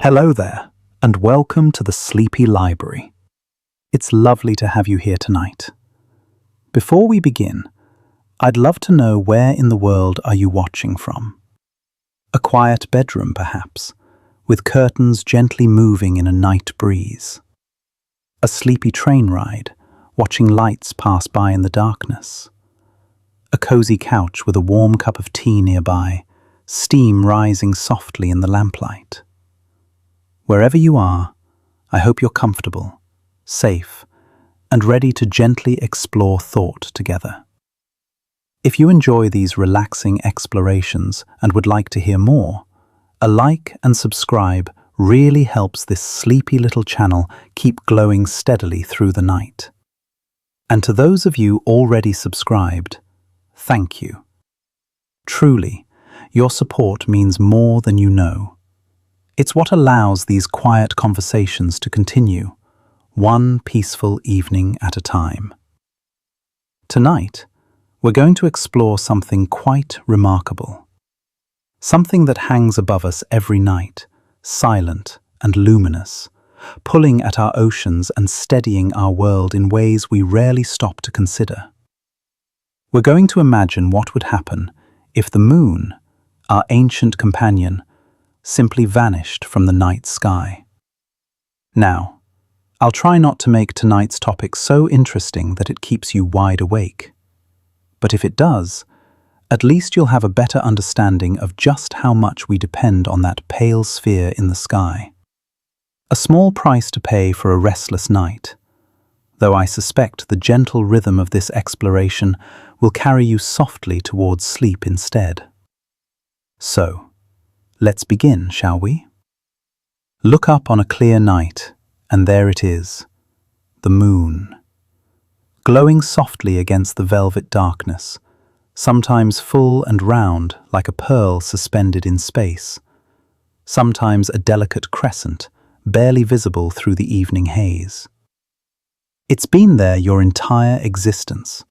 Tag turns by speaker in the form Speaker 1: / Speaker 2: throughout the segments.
Speaker 1: Hello there, and welcome to the Sleepy Library. It's lovely to have you here tonight. Before we begin, I'd love to know where in the world are you watching from? A quiet bedroom, perhaps, with curtains gently moving in a night breeze. A sleepy train ride, watching lights pass by in the darkness. A cozy couch with a warm cup of tea nearby, steam rising softly in the lamplight. Wherever you are, I hope you're comfortable, safe, and ready to gently explore thought together. If you enjoy these relaxing explorations and would like to hear more, a like and subscribe really helps this sleepy little channel keep glowing steadily through the night. And to those of you already subscribed, thank you. Truly, your support means more than you know. It's what allows these quiet conversations to continue, one peaceful evening at a time. Tonight, we're going to explore something quite remarkable. Something that hangs above us every night, silent and luminous, pulling at our oceans and steadying our world in ways we rarely stop to consider. We're going to imagine what would happen if the moon, our ancient companion, simply vanished from the night sky. Now, I'll try not to make tonight's topic so interesting that it keeps you wide awake. But if it does, at least you'll have a better understanding of just how much we depend on that pale sphere in the sky. A small price to pay for a restless night, though I suspect the gentle rhythm of this exploration will carry you softly towards sleep instead. So, let's begin, shall we? Look up on a clear night, and there it is, the moon. Glowing softly against the velvet darkness, sometimes full and round like a pearl suspended in space, sometimes a delicate crescent, barely visible through the evening haze. It's been there your entire existence,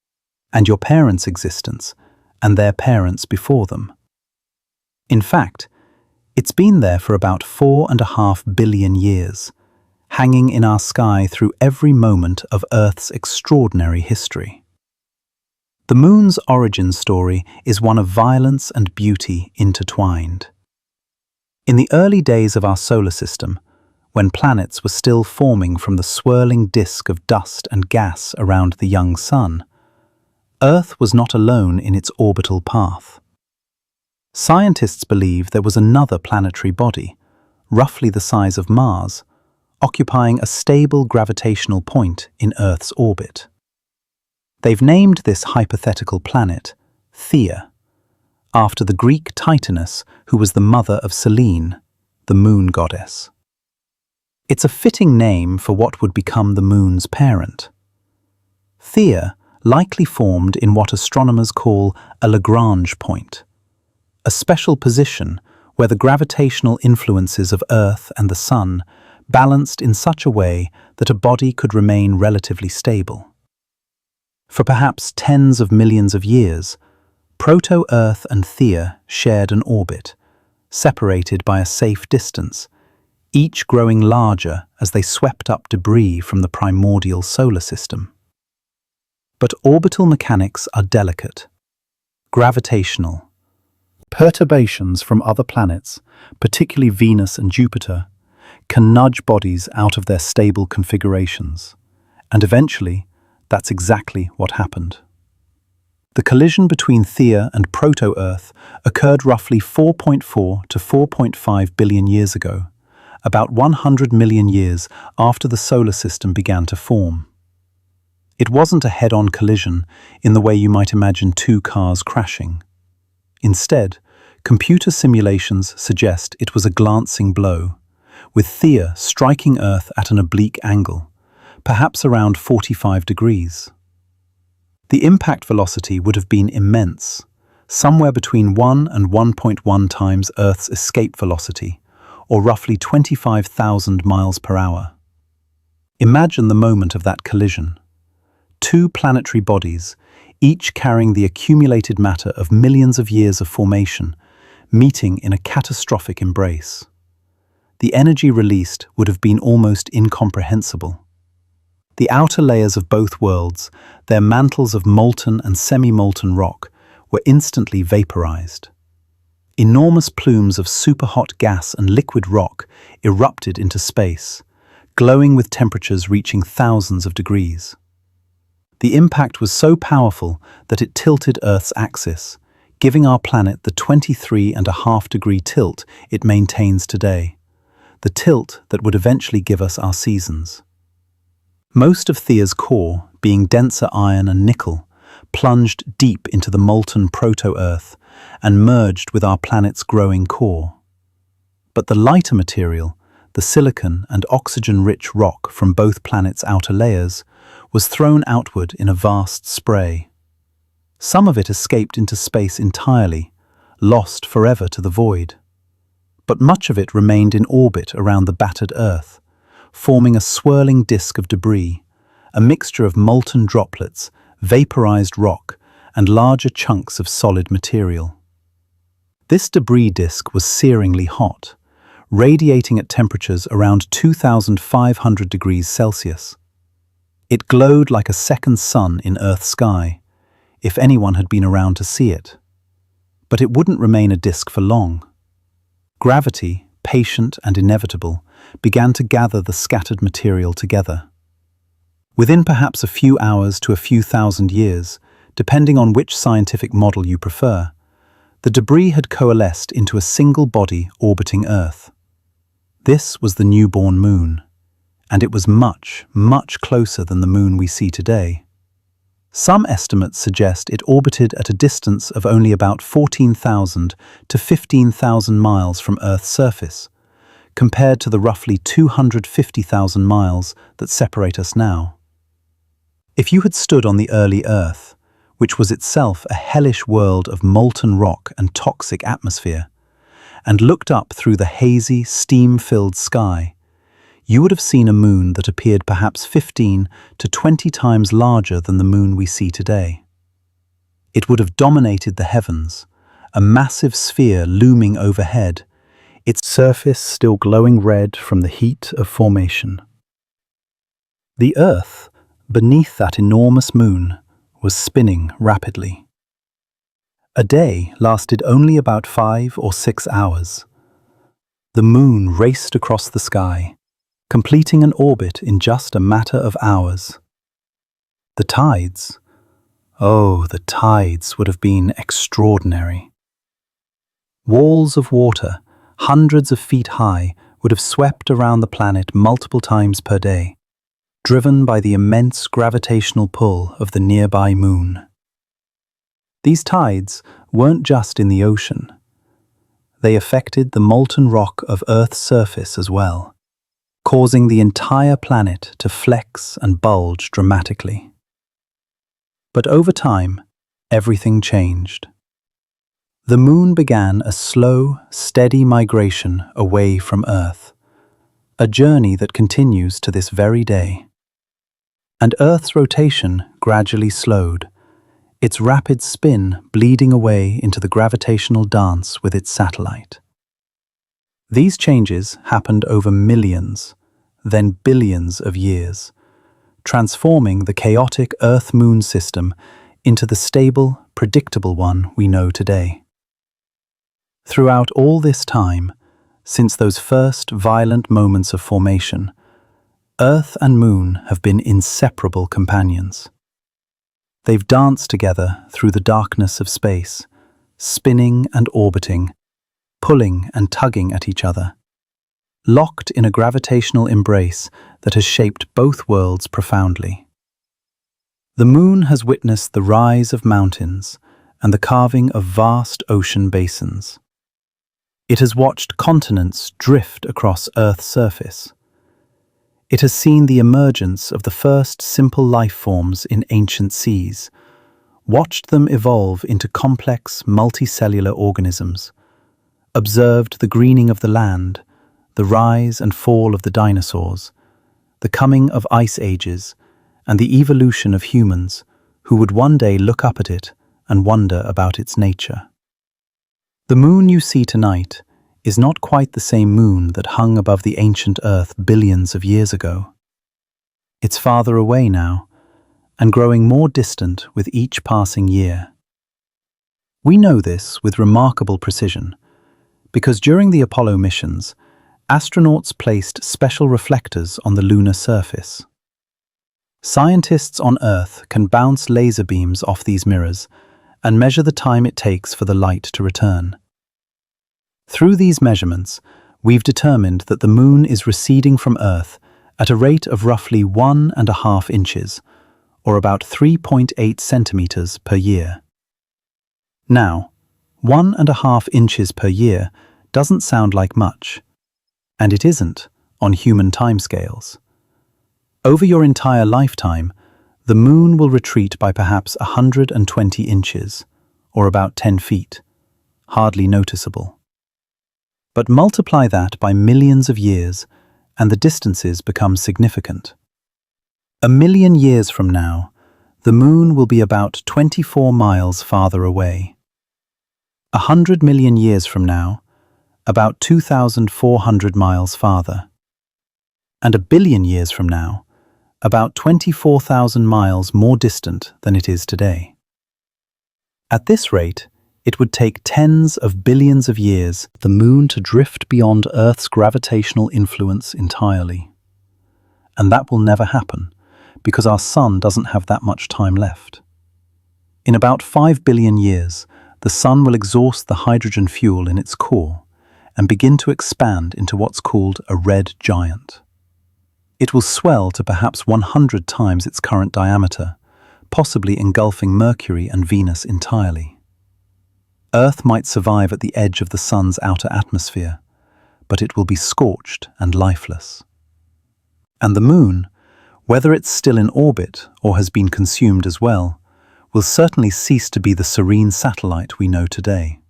Speaker 1: and your parents' existence, and their parents before them. In fact, it's been there for about 4.5 billion years, hanging in our sky through every moment of Earth's extraordinary history. The moon's origin story is one of violence and beauty intertwined. In the early days of our solar system, when planets were still forming from the swirling disk of dust and gas around the young sun, Earth was not alone in its orbital path. Scientists believe there was another planetary body, roughly the size of Mars, occupying a stable gravitational point in Earth's orbit. They've named this hypothetical planet Theia, after the Greek Titaness who was the mother of Selene, the moon goddess. It's a fitting name for what would become the moon's parent. Theia likely formed in what astronomers call a Lagrange point, a special position where the gravitational influences of Earth and the Sun balanced in such a way that a body could remain relatively stable. For perhaps tens of millions of years, Proto-Earth and Theia shared an orbit, separated by a safe distance, each growing larger as they swept up debris from the primordial solar system. But orbital mechanics are delicate, gravitational. Perturbations from other planets, particularly Venus and Jupiter, can nudge bodies out of their stable configurations, and eventually, that's exactly what happened. The collision between Theia and Proto-Earth occurred roughly 4.4 to 4.5 billion years ago, about 100 million years after the solar system began to form. It wasn't a head-on collision in the way you might imagine two cars crashing. Instead, computer simulations suggest it was a glancing blow, with Theia striking Earth at an oblique angle, perhaps around 45 degrees. The impact velocity would have been immense, somewhere between 1 and 1.1 times Earth's escape velocity, or roughly 25,000 miles per hour. Imagine the moment of that collision. Two planetary bodies, each carrying the accumulated matter of millions of years of formation, meeting in a catastrophic embrace. the energy released would have been almost incomprehensible. The outer layers of both worlds, their mantles of molten and semi-molten rock, were instantly vaporized. Enormous plumes of superhot gas and liquid rock erupted into space, glowing with temperatures reaching thousands of degrees. The impact was so powerful that it tilted Earth's axis, giving our planet the 23.5-degree tilt it maintains today, the tilt that would eventually give us our seasons. Most of Thea's core, being denser iron and nickel, plunged deep into the molten proto-Earth and merged with our planet's growing core. But the lighter material, the silicon and oxygen-rich rock from both planets' outer layers, was thrown outward in a vast spray. Some of it escaped into space entirely, lost forever to the void. But much of it remained in orbit around the battered Earth, forming a swirling disk of debris, a mixture of molten droplets, vaporized rock, and larger chunks of solid material. This debris disk was searingly hot, radiating at temperatures around 2,500 degrees Celsius. It glowed like a second sun in Earth's sky, if anyone had been around to see it. But it wouldn't remain a disk for long. Gravity, patient and inevitable, began to gather the scattered material together. Within perhaps a few hours to a few thousand years, depending on which scientific model you prefer, the debris had coalesced into a single body orbiting Earth. This was the newborn moon, and it was much, much closer than the moon we see today. Some estimates suggest it orbited at a distance of only about 14,000 to 15,000 miles from Earth's surface, compared to the roughly 250,000 miles that separate us now. If you had stood on the early Earth, which was itself a hellish world of molten rock and toxic atmosphere, and looked up through the hazy, steam-filled sky, you would have seen a moon that appeared perhaps 15 to 20 times larger than the moon we see today. It would have dominated the heavens, a massive sphere looming overhead, its surface still glowing red from the heat of formation. The Earth, beneath that enormous moon, was spinning rapidly. A day lasted only about 5 or 6 hours. The moon raced across the sky, completing an orbit in just a matter of hours. The tides would have been extraordinary. Walls of water, hundreds of feet high, would have swept around the planet multiple times per day, driven by the immense gravitational pull of the nearby moon. These tides weren't just in the ocean. They affected the molten rock of Earth's surface as well, causing the entire planet to flex and bulge dramatically. But over time, everything changed. The moon began a slow, steady migration away from Earth, a journey that continues to this very day. And Earth's rotation gradually slowed, its rapid spin bleeding away into the gravitational dance with its satellite. These changes happened over millions, then billions of years, transforming the chaotic Earth-Moon system into the stable, predictable one we know today. Throughout all this time, since those first violent moments of formation, Earth and Moon have been inseparable companions. They've danced together through the darkness of space, spinning and orbiting, pulling and tugging at each other, locked in a gravitational embrace that has shaped both worlds profoundly. The moon has witnessed the rise of mountains and the carving of vast ocean basins. It has watched continents drift across Earth's surface. It has seen the emergence of the first simple life forms in ancient seas, watched them evolve into complex, multicellular organisms, observed the greening of the land, the rise and fall of the dinosaurs, the coming of ice ages, and the evolution of humans who would one day look up at it and wonder about its nature. The moon you see tonight is not quite the same moon that hung above the ancient Earth billions of years ago. It's farther away now, and growing more distant with each passing year. We know this with remarkable precision, because during the Apollo missions, astronauts placed special reflectors on the lunar surface. Scientists on Earth can bounce laser beams off these mirrors and measure the time it takes for the light to return. Through these measurements, we've determined that the moon is receding from Earth at a rate of roughly 1.5 inches, or about 3.8 centimeters per year. Now, 1.5 inches per year doesn't sound like much, and it isn't on human timescales. Over your entire lifetime, the moon will retreat by perhaps 120 inches, or about 10 feet, hardly noticeable. But multiply that by millions of years, and the distances become significant. 1,000,000 years from now, the moon will be about 24 miles farther away. 100 million years from now, about 2,400 miles farther. And 1 billion years from now, about 24,000 miles more distant than it is today. At this rate, it would take tens of billions of years for the moon to drift beyond Earth's gravitational influence entirely. And that will never happen, because our sun doesn't have that much time left. In about 5 billion years, the sun will exhaust the hydrogen fuel in its core and begin to expand into what's called a red giant. It will swell to perhaps 100 times its current diameter, possibly engulfing Mercury and Venus entirely. Earth might survive at the edge of the sun's outer atmosphere, but it will be scorched and lifeless. And the moon, whether it's still in orbit or has been consumed as well, will certainly cease to be the serene satellite we know today.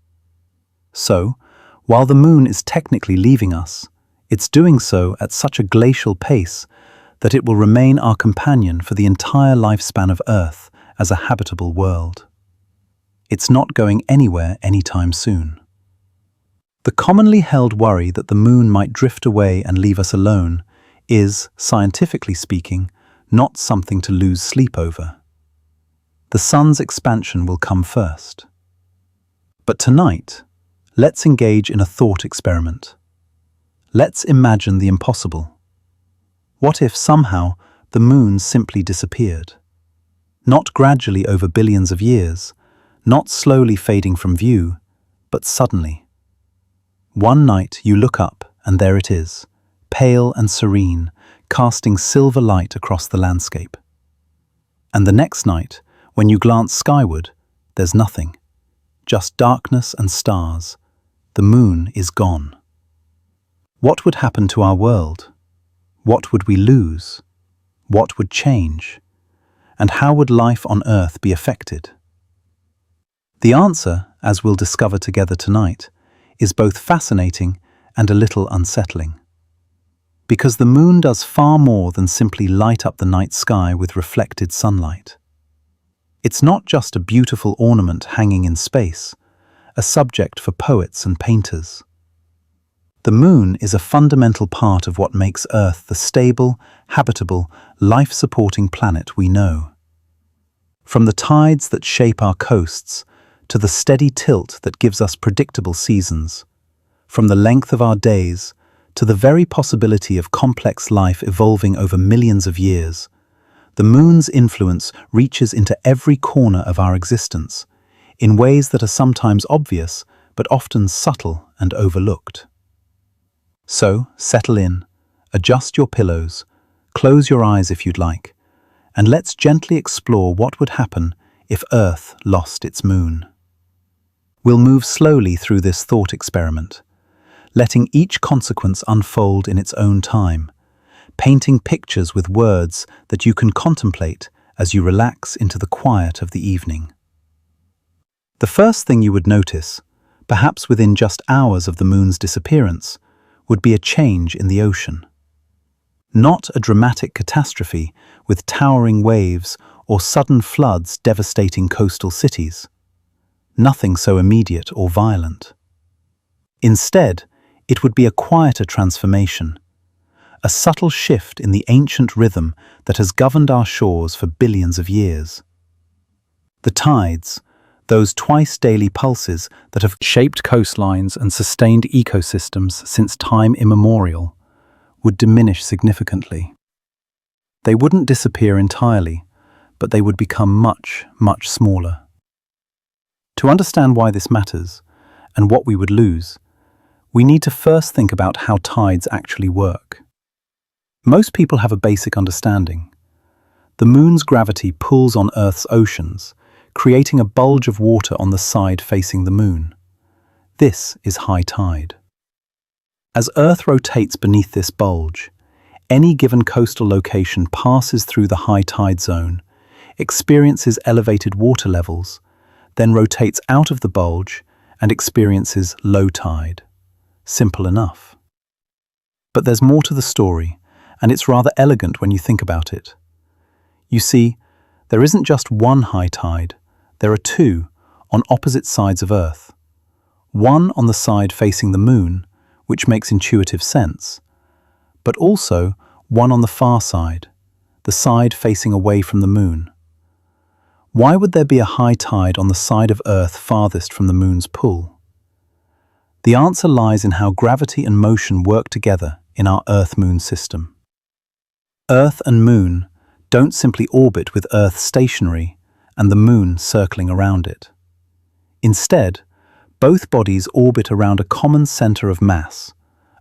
Speaker 1: So, while the moon is technically leaving us, it's doing so at such a glacial pace that it will remain our companion for the entire lifespan of Earth as a habitable world. It's not going anywhere anytime soon. The commonly held worry that the moon might drift away and leave us alone is, scientifically speaking, not something to lose sleep over. The sun's expansion will come first. But tonight, let's engage in a thought experiment. Let's imagine the impossible. What if somehow the moon simply disappeared? Not gradually over billions of years, not slowly fading from view, but suddenly. One night you look up and there it is, pale and serene, casting silver light across the landscape. And the next night, when you glance skyward, there's nothing, just darkness and stars. The moon is gone. What would happen to our world? What would we lose? What would change? And how would life on Earth be affected? The answer, as we'll discover together tonight, is both fascinating and a little unsettling. Because the moon does far more than simply light up the night sky with reflected sunlight. It's not just a beautiful ornament hanging in space, a subject for poets and painters. The moon is a fundamental part of what makes Earth the stable, habitable, life-supporting planet we know. From the tides that shape our coasts, to the steady tilt that gives us predictable seasons, from the length of our days, to the very possibility of complex life evolving over millions of years, the moon's influence reaches into every corner of our existence, in ways that are sometimes obvious, but often subtle and overlooked. So, settle in, adjust your pillows, close your eyes if you'd like, and let's gently explore what would happen if Earth lost its moon. We'll move slowly through this thought experiment, letting each consequence unfold in its own time, painting pictures with words that you can contemplate as you relax into the quiet of the evening. The first thing you would notice, perhaps within just hours of the moon's disappearance, would be a change in the ocean. Not a dramatic catastrophe with towering waves or sudden floods devastating coastal cities. Nothing so immediate or violent. Instead, It would be a quieter transformation, a subtle shift in the ancient rhythm that has governed our shores for billions of years. The tides, those twice-daily pulses that have shaped coastlines and sustained ecosystems since time immemorial, would diminish significantly. They wouldn't disappear entirely, but they would become much, much smaller. To understand why this matters, and what we would lose, we need to first think about how tides actually work. Most people have a basic understanding. The moon's gravity pulls on Earth's oceans, creating a bulge of water on the side facing the moon. This is high tide. As Earth rotates beneath this bulge, any given coastal location passes through the high tide zone, experiences elevated water levels, then rotates out of the bulge and experiences low tide. Simple enough. But there's more to the story, and it's rather elegant when you think about it. You see, there isn't just one high tide, there are two on opposite sides of Earth. One on the side facing the moon, which makes intuitive sense, but also one on the far side, the side facing away from the moon. Why would there be a high tide on the side of Earth farthest from the moon's pull? The answer lies in how gravity and motion work together in our Earth-Moon system. Earth and Moon don't simply orbit with Earth stationary and the moon circling around it. Instead, both bodies orbit around a common center of mass,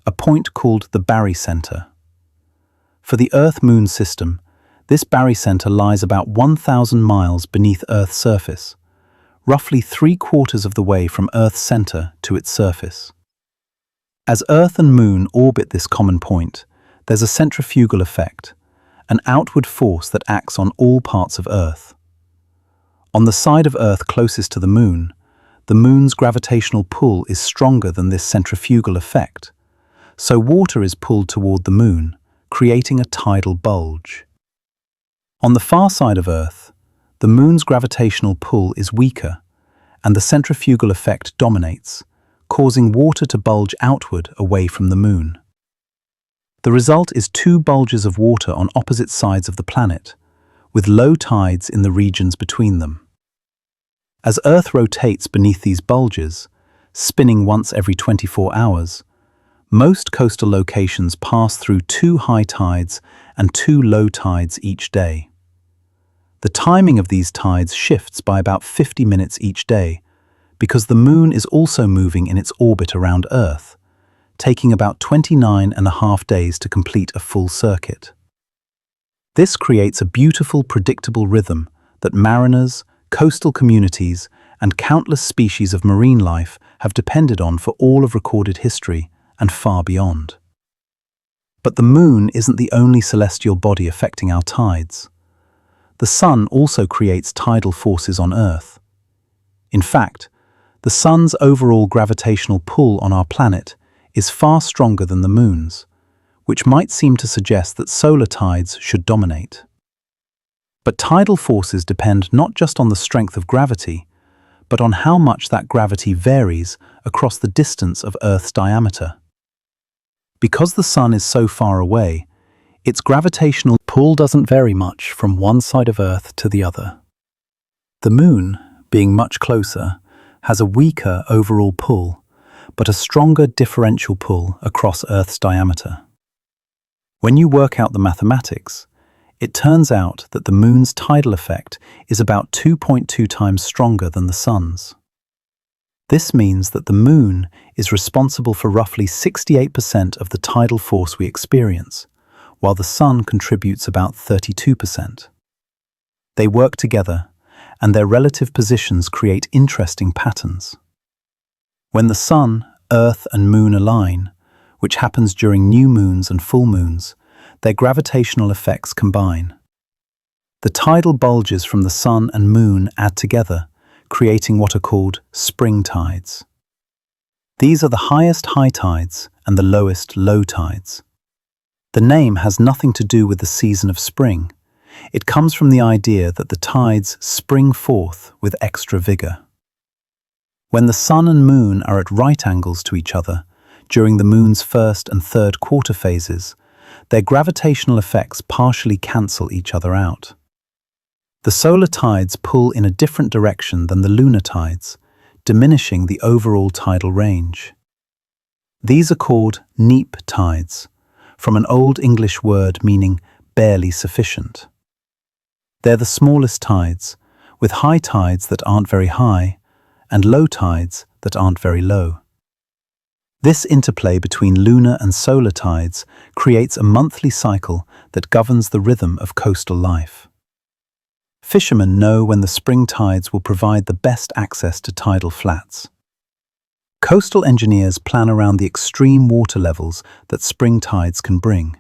Speaker 1: a point called the barycenter. For the Earth-Moon system, this barycenter lies about 1,000 miles beneath Earth's surface, roughly 3/4 of the way from Earth's center to its surface. As Earth and Moon orbit this common point, there's a centrifugal effect, an outward force that acts on all parts of Earth. On the side of Earth closest to the moon's gravitational pull is stronger than this centrifugal effect, so water is pulled toward the moon, creating a tidal bulge. On the far side of Earth, the moon's gravitational pull is weaker, and the centrifugal effect dominates, causing water to bulge outward away from the moon. The result is two bulges of water on opposite sides of the planet, with low tides in the regions between them. As Earth rotates beneath these bulges, spinning once every 24 hours, most coastal locations pass through two high tides and two low tides each day. The timing of these tides shifts by about 50 minutes each day, because the moon is also moving in its orbit around Earth, taking about 29.5 days to complete a full circuit. This creates a beautiful, predictable rhythm that mariners, coastal communities, and countless species of marine life have depended on for all of recorded history and far beyond. But the moon isn't the only celestial body affecting our tides. The sun also creates tidal forces on Earth. In fact, the sun's overall gravitational pull on our planet is far stronger than the moon's, which might seem to suggest that solar tides should dominate. But tidal forces depend not just on the strength of gravity, but on how much that gravity varies across the distance of Earth's diameter. Because the sun is so far away, its gravitational pull doesn't vary much from one side of Earth to the other. The moon, being much closer, has a weaker overall pull, but a stronger differential pull across Earth's diameter. When you work out the mathematics, it turns out that the moon's tidal effect is about 2.2 times stronger than the sun's. This means that the moon is responsible for roughly 68% of the tidal force we experience, while the sun contributes about 32%. They work together, and their relative positions create interesting patterns. When the sun, Earth, and moon align, which happens during new moons and full moons, their gravitational effects combine. The tidal bulges from the sun and moon add together, creating what are called spring tides. These are the highest high tides and the lowest low tides. The name has nothing to do with the season of spring. It comes from the idea that the tides spring forth with extra vigor. When the sun and moon are at right angles to each other, during the moon's first and third quarter phases, their gravitational effects partially cancel each other out. The solar tides pull in a different direction than the lunar tides, diminishing the overall tidal range. These are called neap tides, from an Old English word meaning barely sufficient. They're the smallest tides, with high tides that aren't very high and low tides that aren't very low. This interplay between lunar and solar tides creates a monthly cycle that governs the rhythm of coastal life. Fishermen know when the spring tides will provide the best access to tidal flats. Coastal engineers plan around the extreme water levels that spring tides can bring.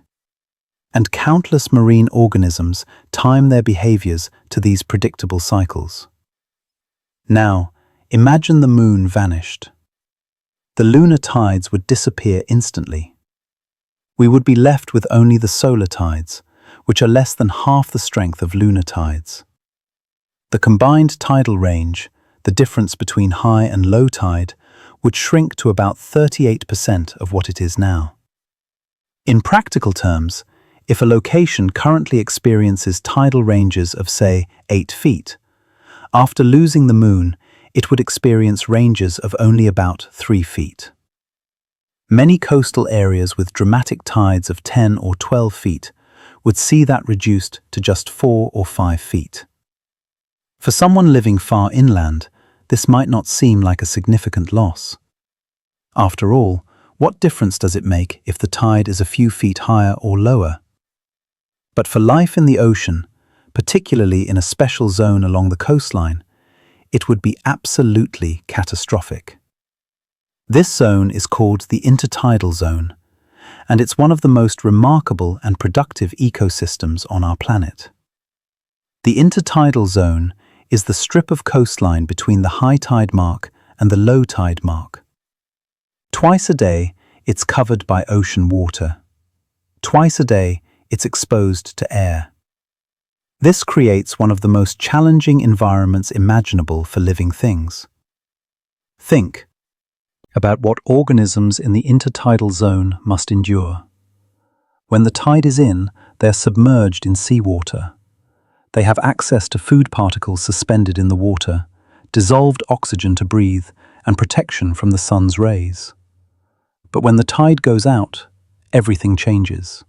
Speaker 1: And countless marine organisms time their behaviors to these predictable cycles. Now, imagine the moon vanished. The lunar tides would disappear instantly. We would be left with only the solar tides, which are less than half the strength of lunar tides. The combined tidal range, the difference between high and low tide, would shrink to about 38% of what it is now. In practical terms, if a location currently experiences tidal ranges of, say, 8 feet, after losing the moon, it would experience ranges of only about 3 feet. Many coastal areas with dramatic tides of 10 or 12 feet would see that reduced to just 4 or 5 feet. For someone living far inland, this might not seem like a significant loss. After all, what difference does it make if the tide is a few feet higher or lower? But for life in the ocean, particularly in a special zone along the coastline, it would be absolutely catastrophic. This zone is called the intertidal zone, and it's one of the most remarkable and productive ecosystems on our planet. The intertidal zone is the strip of coastline between the high tide mark and the low tide mark. Twice a day, it's covered by ocean water. Twice a day, it's exposed to air. This creates one of the most challenging environments imaginable for living things. Think about what organisms in the intertidal zone must endure. When the tide is in, they're submerged in seawater. They have access to food particles suspended in the water, dissolved oxygen to breathe, and protection from the sun's rays. But when the tide goes out, everything changes.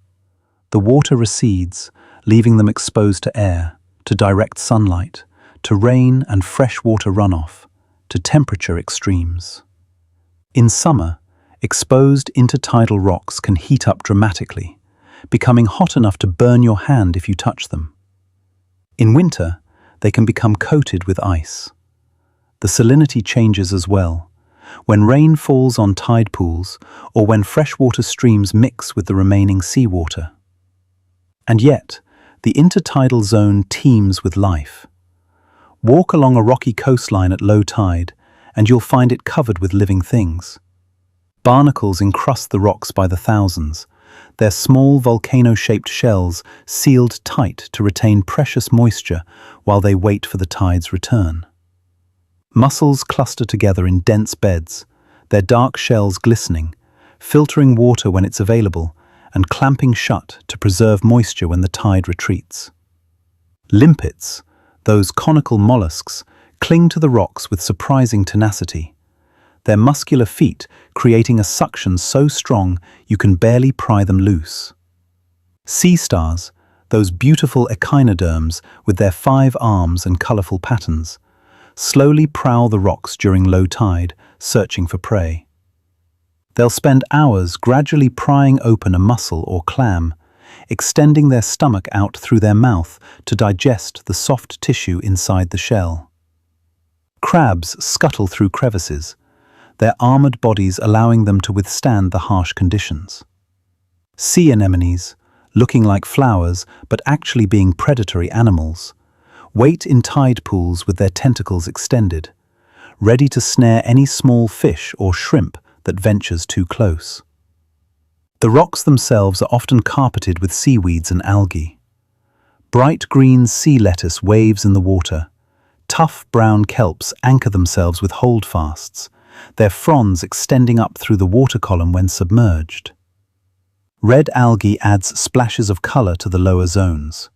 Speaker 1: The water recedes, leaving them exposed to air, to direct sunlight, to rain and freshwater runoff, to temperature extremes. In summer, exposed intertidal rocks can heat up dramatically, becoming hot enough to burn your hand if you touch them. In winter, they can become coated with ice. The salinity changes as well. When rain falls on tide pools or when freshwater streams mix with the remaining seawater. And yet, the intertidal zone teems with life. Walk along a rocky coastline at low tide, and you'll find it covered with living things. Barnacles encrust the rocks by the thousands, their small volcano-shaped shells sealed tight to retain precious moisture while they wait for the tide's return. Mussels cluster together in dense beds, their dark shells glistening, filtering water when it's available, and clamping shut to preserve moisture when the tide retreats. Limpets, those conical mollusks, cling to the rocks with surprising tenacity, their muscular feet creating a suction so strong you can barely pry them loose. Sea stars, those beautiful echinoderms with their 5 arms and colorful patterns, slowly prowl the rocks during low tide, searching for prey. They'll spend hours gradually prying open a mussel or clam, extending their stomach out through their mouth to digest the soft tissue inside the shell. Crabs scuttle through crevices, their armored bodies allowing them to withstand the harsh conditions. Sea anemones, looking like flowers but actually being predatory animals, wait in tide pools with their tentacles extended, ready to snare any small fish or shrimp that ventures too close. The rocks themselves are often carpeted with seaweeds and algae. Bright green sea lettuce waves in the water. Tough brown kelps anchor themselves with holdfasts, their fronds extending up through the water column when submerged. Red algae adds splashes of color to the lower zones.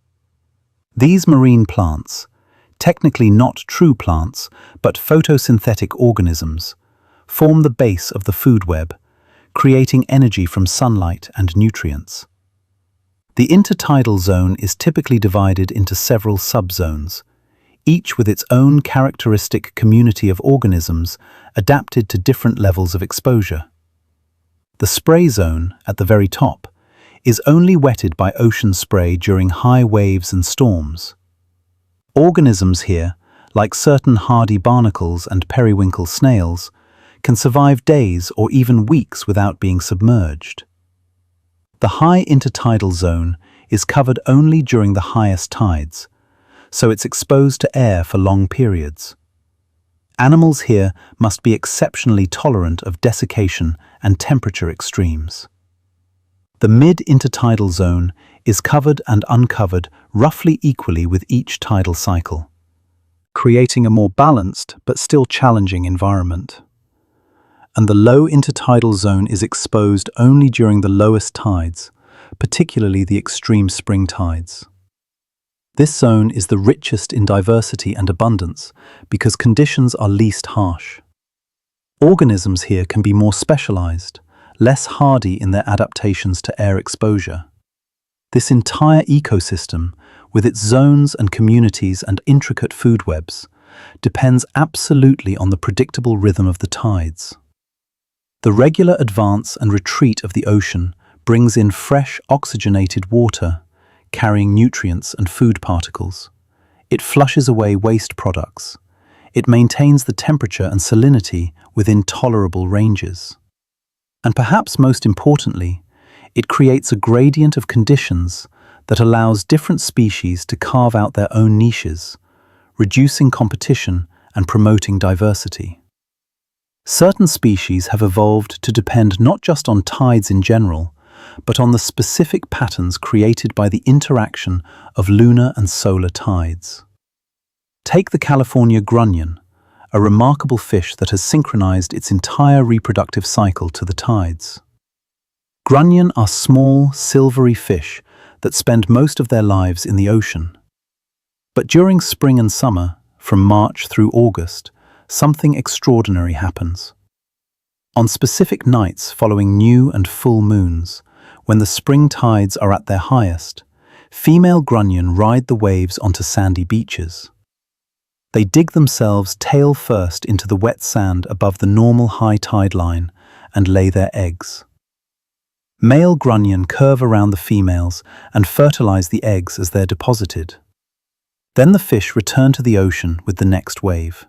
Speaker 1: These marine plants, technically not true plants, but photosynthetic organisms, form the base of the food web, creating energy from sunlight and nutrients. The intertidal zone is typically divided into several subzones, each with its own characteristic community of organisms adapted to different levels of exposure. The spray zone, at the very top, is only wetted by ocean spray during high waves and storms. Organisms here, like certain hardy barnacles and periwinkle snails, can survive days or even weeks without being submerged. The high intertidal zone is covered only during the highest tides, so it's exposed to air for long periods. Animals here must be exceptionally tolerant of desiccation and temperature extremes. The mid-intertidal zone is covered and uncovered roughly equally with each tidal cycle, creating a more balanced but still challenging environment. And the low intertidal zone is exposed only during the lowest tides, particularly the extreme spring tides. This zone is the richest in diversity and abundance because conditions are least harsh. Organisms here can be more specialized, less hardy in their adaptations to air exposure. This entire ecosystem, with its zones and communities and intricate food webs, depends absolutely on the predictable rhythm of the tides. The regular advance and retreat of the ocean brings in fresh, oxygenated water, carrying nutrients and food particles. It flushes away waste products. It maintains the temperature and salinity within tolerable ranges. And perhaps most importantly, it creates a gradient of conditions that allows different species to carve out their own niches, reducing competition and promoting diversity. Certain species have evolved to depend not just on tides in general, but on the specific patterns created by the interaction of lunar and solar tides. Take the California grunion, a remarkable fish that has synchronized its entire reproductive cycle to the tides. Grunion are small, silvery fish that spend most of their lives in the ocean. But during spring and summer, from March through August, something extraordinary happens. On specific nights following new and full moons, when the spring tides are at their highest, female grunion ride the waves onto sandy beaches. They dig themselves tail first into the wet sand above the normal high tide line and lay their eggs. Male grunion curve around the females and fertilize the eggs as they're deposited. Then the fish return to the ocean with the next wave.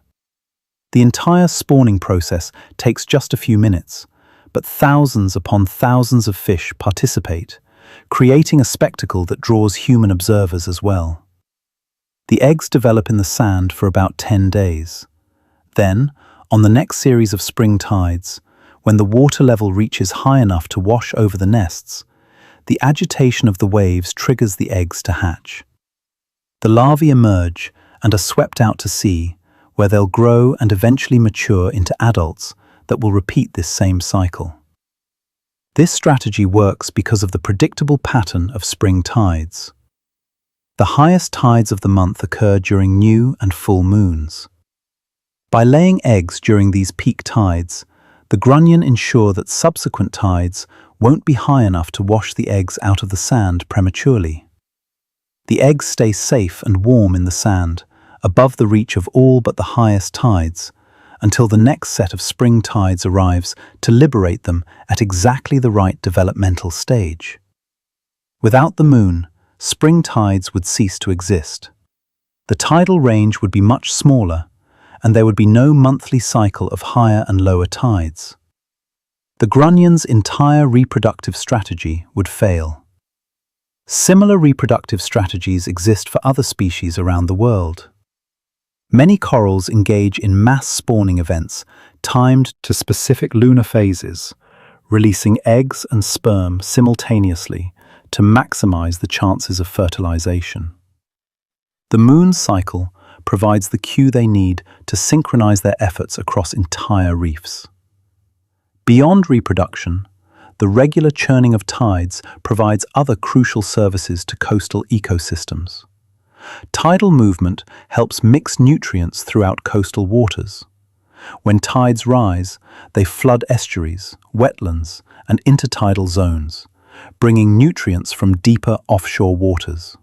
Speaker 1: The entire spawning process takes just a few minutes, but thousands upon thousands of fish participate, creating a spectacle that draws human observers as well. The eggs develop in the sand for about 10 days. Then, on the next series of spring tides, when the water level reaches high enough to wash over the nests, the agitation of the waves triggers the eggs to hatch. The larvae emerge and are swept out to sea, where they'll grow and eventually mature into adults that will repeat this same cycle. This strategy works because of the predictable pattern of spring tides. The highest tides of the month occur during new and full moons. By laying eggs during these peak tides, the grunion ensure that subsequent tides won't be high enough to wash the eggs out of the sand prematurely. The eggs stay safe and warm in the sand, above the reach of all but the highest tides, until the next set of spring tides arrives to liberate them at exactly the right developmental stage. Without the moon, spring tides would cease to exist. The tidal range would be much smaller, and there would be no monthly cycle of higher and lower tides. The grunion's entire reproductive strategy would fail. Similar reproductive strategies exist for other species around the world. Many corals engage in mass spawning events timed to specific lunar phases, releasing eggs and sperm simultaneously to maximize the chances of fertilization. The moon cycle provides the cue they need to synchronize their efforts across entire reefs. Beyond reproduction, the regular churning of tides provides other crucial services to coastal ecosystems. Tidal movement helps mix nutrients throughout coastal waters. When tides rise, they flood estuaries, wetlands, and intertidal zones, bringing nutrients from deeper offshore waters.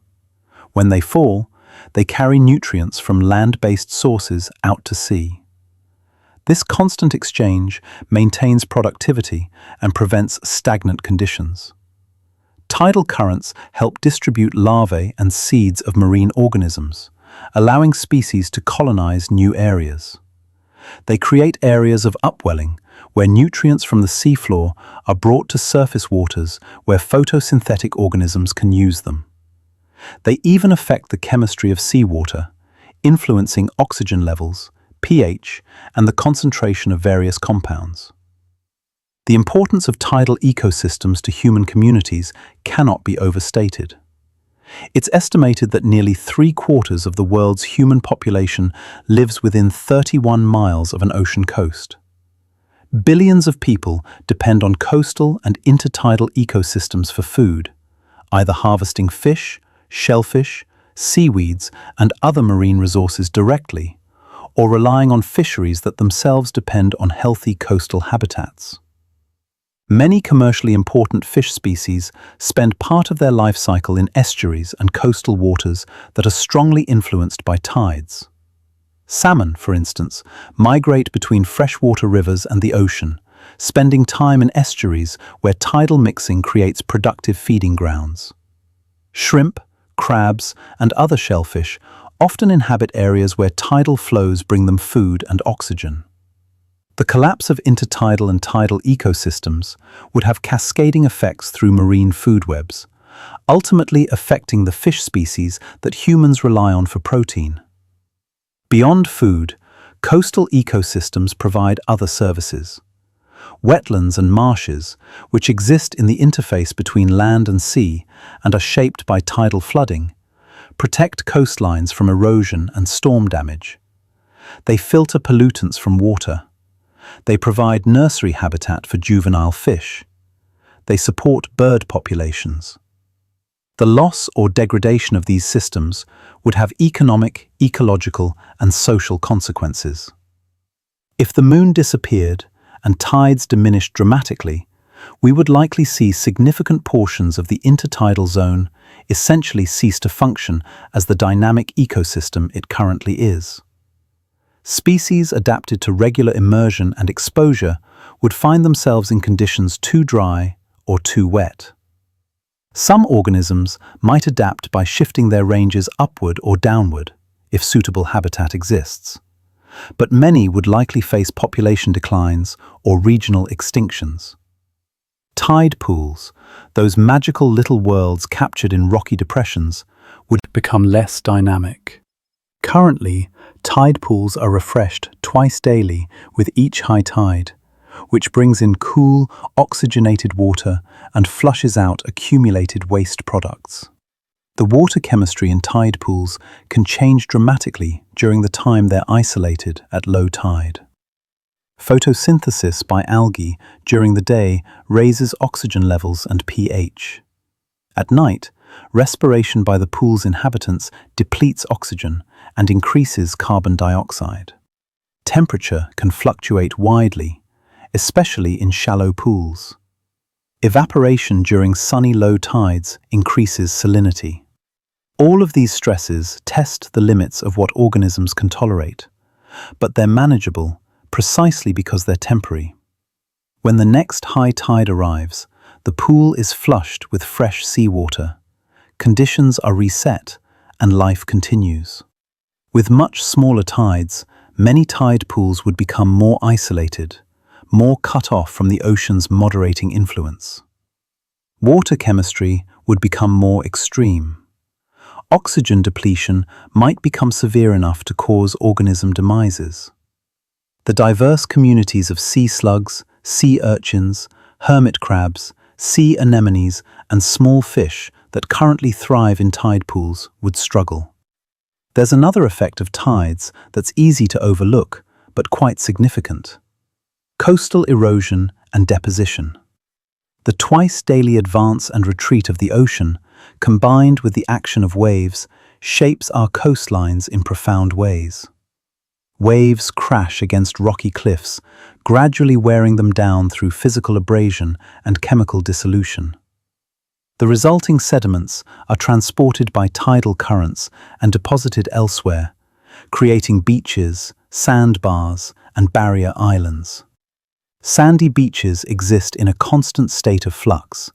Speaker 1: When they fall, they carry nutrients from land-based sources out to sea. This constant exchange maintains productivity and prevents stagnant conditions. Tidal currents help distribute larvae and seeds of marine organisms, allowing species to colonize new areas. They create areas of upwelling, where nutrients from the seafloor are brought to surface waters where photosynthetic organisms can use them. They even affect the chemistry of seawater, influencing oxygen levels, pH, and the concentration of various compounds. The importance of tidal ecosystems to human communities cannot be overstated. It's estimated that nearly 3/4 of the world's human population lives within 31 miles of an ocean coast. Billions of people depend on coastal and intertidal ecosystems for food, either harvesting fish, shellfish, seaweeds, and other marine resources directly, or relying on fisheries that themselves depend on healthy coastal habitats. Many commercially important fish species spend part of their life cycle in estuaries and coastal waters that are strongly influenced by tides. Salmon, for instance, migrate between freshwater rivers and the ocean, spending time in estuaries where tidal mixing creates productive feeding grounds. Shrimp, crabs, and other shellfish often inhabit areas where tidal flows bring them food and oxygen. The collapse of intertidal and tidal ecosystems would have cascading effects through marine food webs, ultimately affecting the fish species that humans rely on for protein. Beyond food, coastal ecosystems provide other services. Wetlands and marshes, which exist in the interface between land and sea and are shaped by tidal flooding, protect coastlines from erosion and storm damage. They filter pollutants from water. They provide nursery habitat for juvenile fish. They support bird populations. The loss or degradation of these systems would have economic, ecological, and social consequences. If the moon disappeared and tides diminished dramatically, we would likely see significant portions of the intertidal zone essentially cease to function as the dynamic ecosystem it currently is. Species adapted to regular immersion and exposure would find themselves in conditions too dry or too wet. Some organisms might adapt by shifting their ranges upward or downward, if suitable habitat exists. But many would likely face population declines or regional extinctions. Tide pools, those magical little worlds captured in rocky depressions, would become less dynamic. Currently, tide pools are refreshed twice daily with each high tide, which brings in cool, oxygenated water and flushes out accumulated waste products. The water chemistry in tide pools can change dramatically during the time they're isolated at low tide. Photosynthesis by algae during the day raises oxygen levels and pH. At night, respiration by the pool's inhabitants depletes oxygen and increases carbon dioxide. Temperature can fluctuate widely, especially in shallow pools. Evaporation during sunny low tides increases salinity. All of these stresses test the limits of what organisms can tolerate, but they're manageable precisely because they're temporary. When the next high tide arrives, the pool is flushed with fresh seawater. Conditions are reset and life continues. With much smaller tides, many tide pools would become more isolated, more cut off from the ocean's moderating influence. Water chemistry would become more extreme. Oxygen depletion might become severe enough to cause organism demises. The diverse communities of sea slugs, sea urchins, hermit crabs, sea anemones, and small fish that currently thrive in tide pools would struggle. There's another effect of tides that's easy to overlook, but quite significant. Coastal erosion and deposition. The twice-daily advance and retreat of the ocean, combined with the action of waves, shapes our coastlines in profound ways. Waves crash against rocky cliffs, gradually wearing them down through physical abrasion and chemical dissolution. The resulting sediments are transported by tidal currents and deposited elsewhere, creating beaches, sandbars, and barrier islands. Sandy beaches exist in a constant state of flux,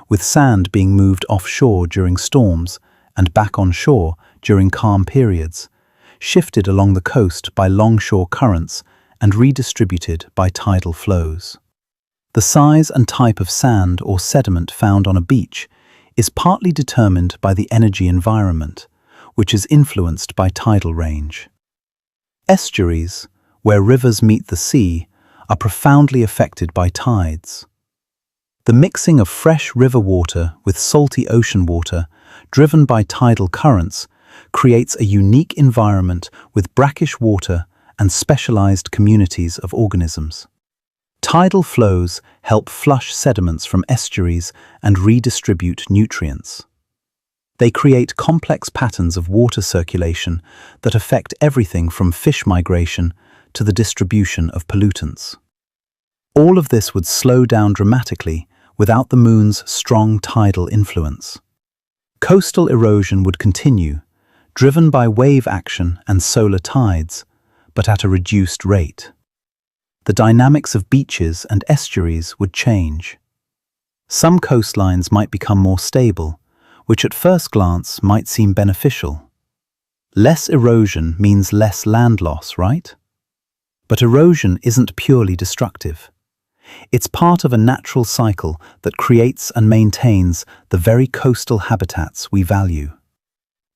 Speaker 1: with sand being moved offshore during storms and back on shore during calm periods, shifted along the coast by longshore currents and redistributed by tidal flows. The size and type of sand or sediment found on a beach is partly determined by the energy environment, which is influenced by tidal range. Estuaries, where rivers meet the sea, are profoundly affected by tides. The mixing of fresh river water with salty ocean water, driven by tidal currents, creates a unique environment with brackish water and specialized communities of organisms. Tidal flows help flush sediments from estuaries and redistribute nutrients. They create complex patterns of water circulation that affect everything from fish migration to the distribution of pollutants. All of this would slow down dramatically without the moon's strong tidal influence. Coastal erosion would continue, driven by wave action and solar tides, but at a reduced rate. The dynamics of beaches and estuaries would change. Some coastlines might become more stable, which at first glance might seem beneficial. Less erosion means less land loss, right? But erosion isn't purely destructive. It's part of a natural cycle that creates and maintains the very coastal habitats we value.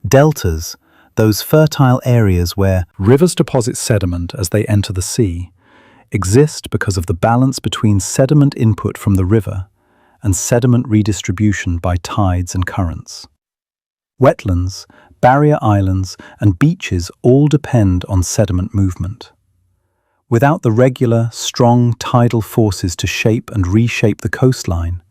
Speaker 1: Deltas, those fertile areas where rivers deposit sediment as they enter the sea, exist because of the balance between sediment input from the river and sediment redistribution by tides and currents. Wetlands, barrier islands, and beaches all depend on sediment movement. Without the regular, strong tidal forces to shape and reshape the coastline,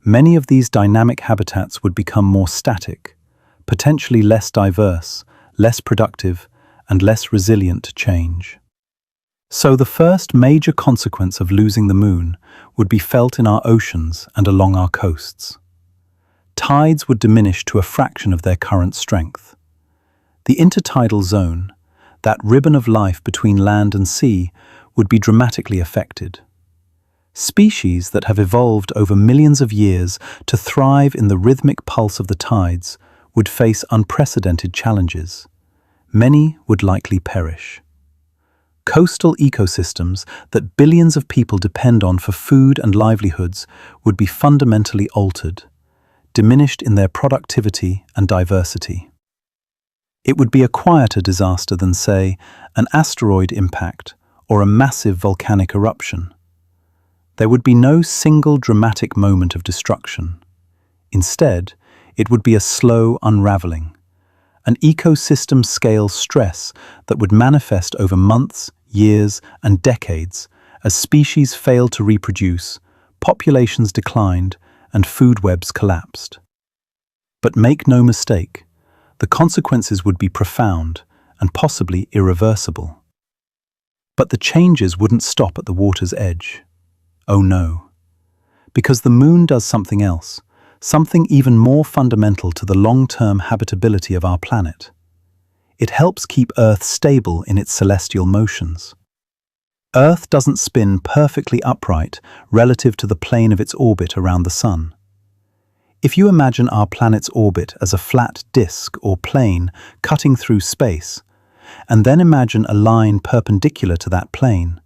Speaker 1: many of these dynamic habitats would become more static, potentially less diverse, less productive, and less resilient to change. So the first major consequence of losing the moon would be felt in our oceans and along our coasts. Tides would diminish to a fraction of their current strength. The intertidal zone, that ribbon of life between land and sea, would be dramatically affected. Species that have evolved over millions of years to thrive in the rhythmic pulse of the tides would face unprecedented challenges. Many would likely perish. Coastal ecosystems that billions of people depend on for food and livelihoods would be fundamentally altered, diminished in their productivity and diversity. It would be a quieter disaster than, say, an asteroid impact or a massive volcanic eruption. There would be no single dramatic moment of destruction. Instead, it would be a slow unraveling, an ecosystem-scale stress that would manifest over months, years, and decades as species failed to reproduce, populations declined, and food webs collapsed. But make no mistake, the consequences would be profound and possibly irreversible. But the changes wouldn't stop at the water's edge. Oh no. Because the moon does something else, something even more fundamental to the long-term habitability of our planet. It helps keep Earth stable in its celestial motions. Earth doesn't spin perfectly upright relative to the plane of its orbit around the Sun. If you imagine our planet's orbit as a flat disk or plane cutting through space, and then imagine a line perpendicular to that plane,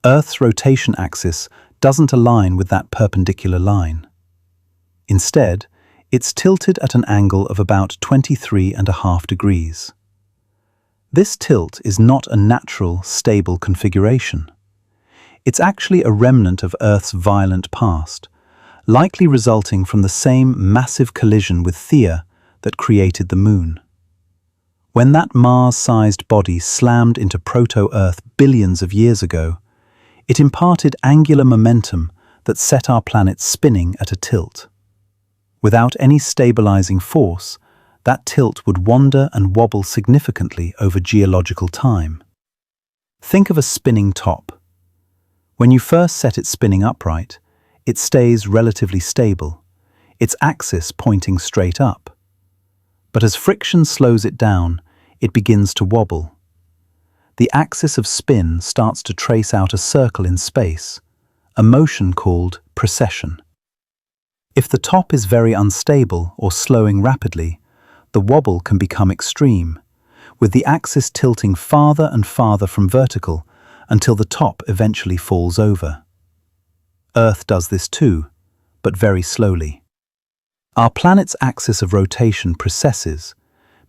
Speaker 1: Earth's rotation axis doesn't align with that perpendicular line. Instead, it's tilted at an angle of about 23.5 degrees. This tilt is not a natural, stable configuration. It's actually a remnant of Earth's violent past, likely resulting from the same massive collision with Theia that created the moon. When that Mars-sized body slammed into proto-Earth billions of years ago, it imparted angular momentum that set our planet spinning at a tilt. Without any stabilizing force, that tilt would wander and wobble significantly over geological time. Think of a spinning top. When you first set it spinning upright, it stays relatively stable, its axis pointing straight up. But as friction slows it down, it begins to wobble. The axis of spin starts to trace out a circle in space, a motion called precession. If the top is very unstable or slowing rapidly, the wobble can become extreme, with the axis tilting farther and farther from vertical until the top eventually falls over. Earth does this too, but very slowly. Our planet's axis of rotation precesses,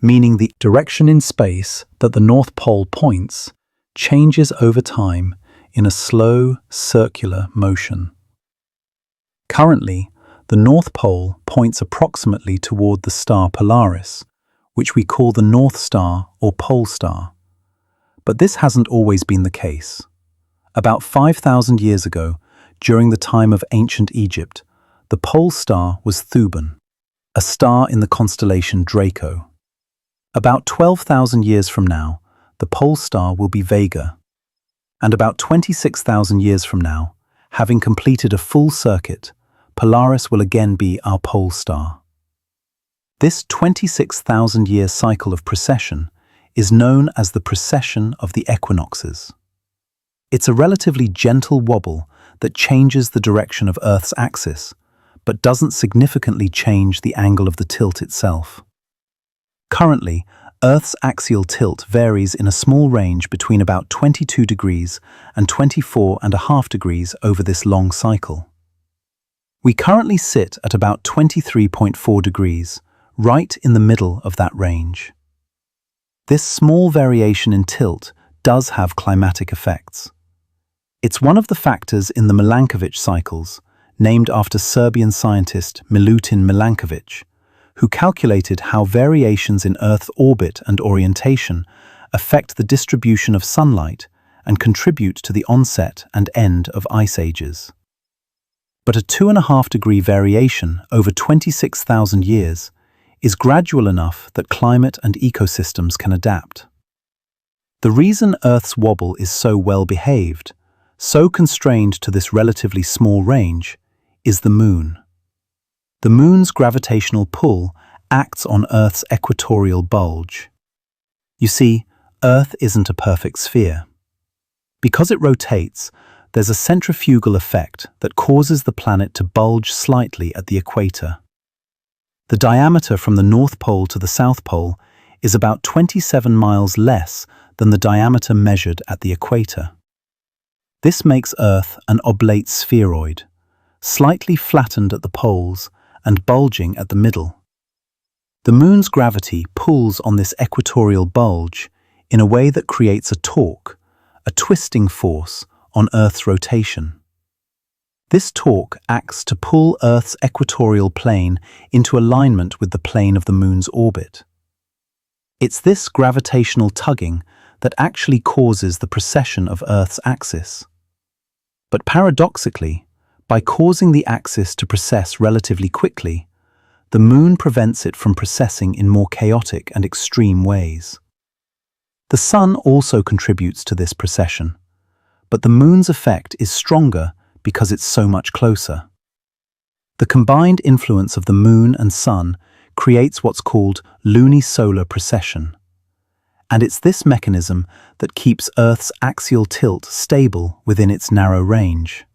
Speaker 1: meaning the direction in space that the North Pole points changes over time in a slow, circular motion. Currently, the North Pole points approximately toward the star Polaris, which we call the North Star or Pole Star. But this hasn't always been the case. About 5,000 years ago, during the time of ancient Egypt, the pole star was Thuban, a star in the constellation Draco. About 12,000 years from now, the pole star will be Vega. And about 26,000 years from now, having completed a full circuit, Polaris will again be our pole star. This 26,000-year cycle of precession is known as the precession of the equinoxes. It's a relatively gentle wobble that changes the direction of Earth's axis, but doesn't significantly change the angle of the tilt itself. Currently, Earth's axial tilt varies in a small range between about 22 degrees and 24.5 degrees over this long cycle. We currently sit at about 23.4 degrees, right in the middle of that range. This small variation in tilt does have climatic effects. It's one of the factors in the Milankovitch cycles, named after Serbian scientist Milutin Milankovic, who calculated how variations in Earth's orbit and orientation affect the distribution of sunlight and contribute to the onset and end of ice ages. But a 2.5-degree variation over 26,000 years is gradual enough that climate and ecosystems can adapt. The reason Earth's wobble is so well behaved, so constrained to this relatively small range, is the Moon. The Moon's gravitational pull acts on Earth's equatorial bulge. You see, Earth isn't a perfect sphere. Because it rotates, there's a centrifugal effect that causes the planet to bulge slightly at the equator. The diameter from the North Pole to the South Pole is about 27 miles less than the diameter measured at the equator. This makes Earth an oblate spheroid, slightly flattened at the poles and bulging at the middle. The Moon's gravity pulls on this equatorial bulge in a way that creates a torque, a twisting force on Earth's rotation. This torque acts to pull Earth's equatorial plane into alignment with the plane of the Moon's orbit. It's this gravitational tugging that actually causes the precession of Earth's axis. But paradoxically, by causing the axis to precess relatively quickly, the Moon prevents it from precessing in more chaotic and extreme ways. The Sun also contributes to this precession, but the Moon's effect is stronger because it's so much closer. The combined influence of the Moon and Sun creates what's called lunisolar precession. And it's this mechanism that keeps Earth's axial tilt stable within its narrow range.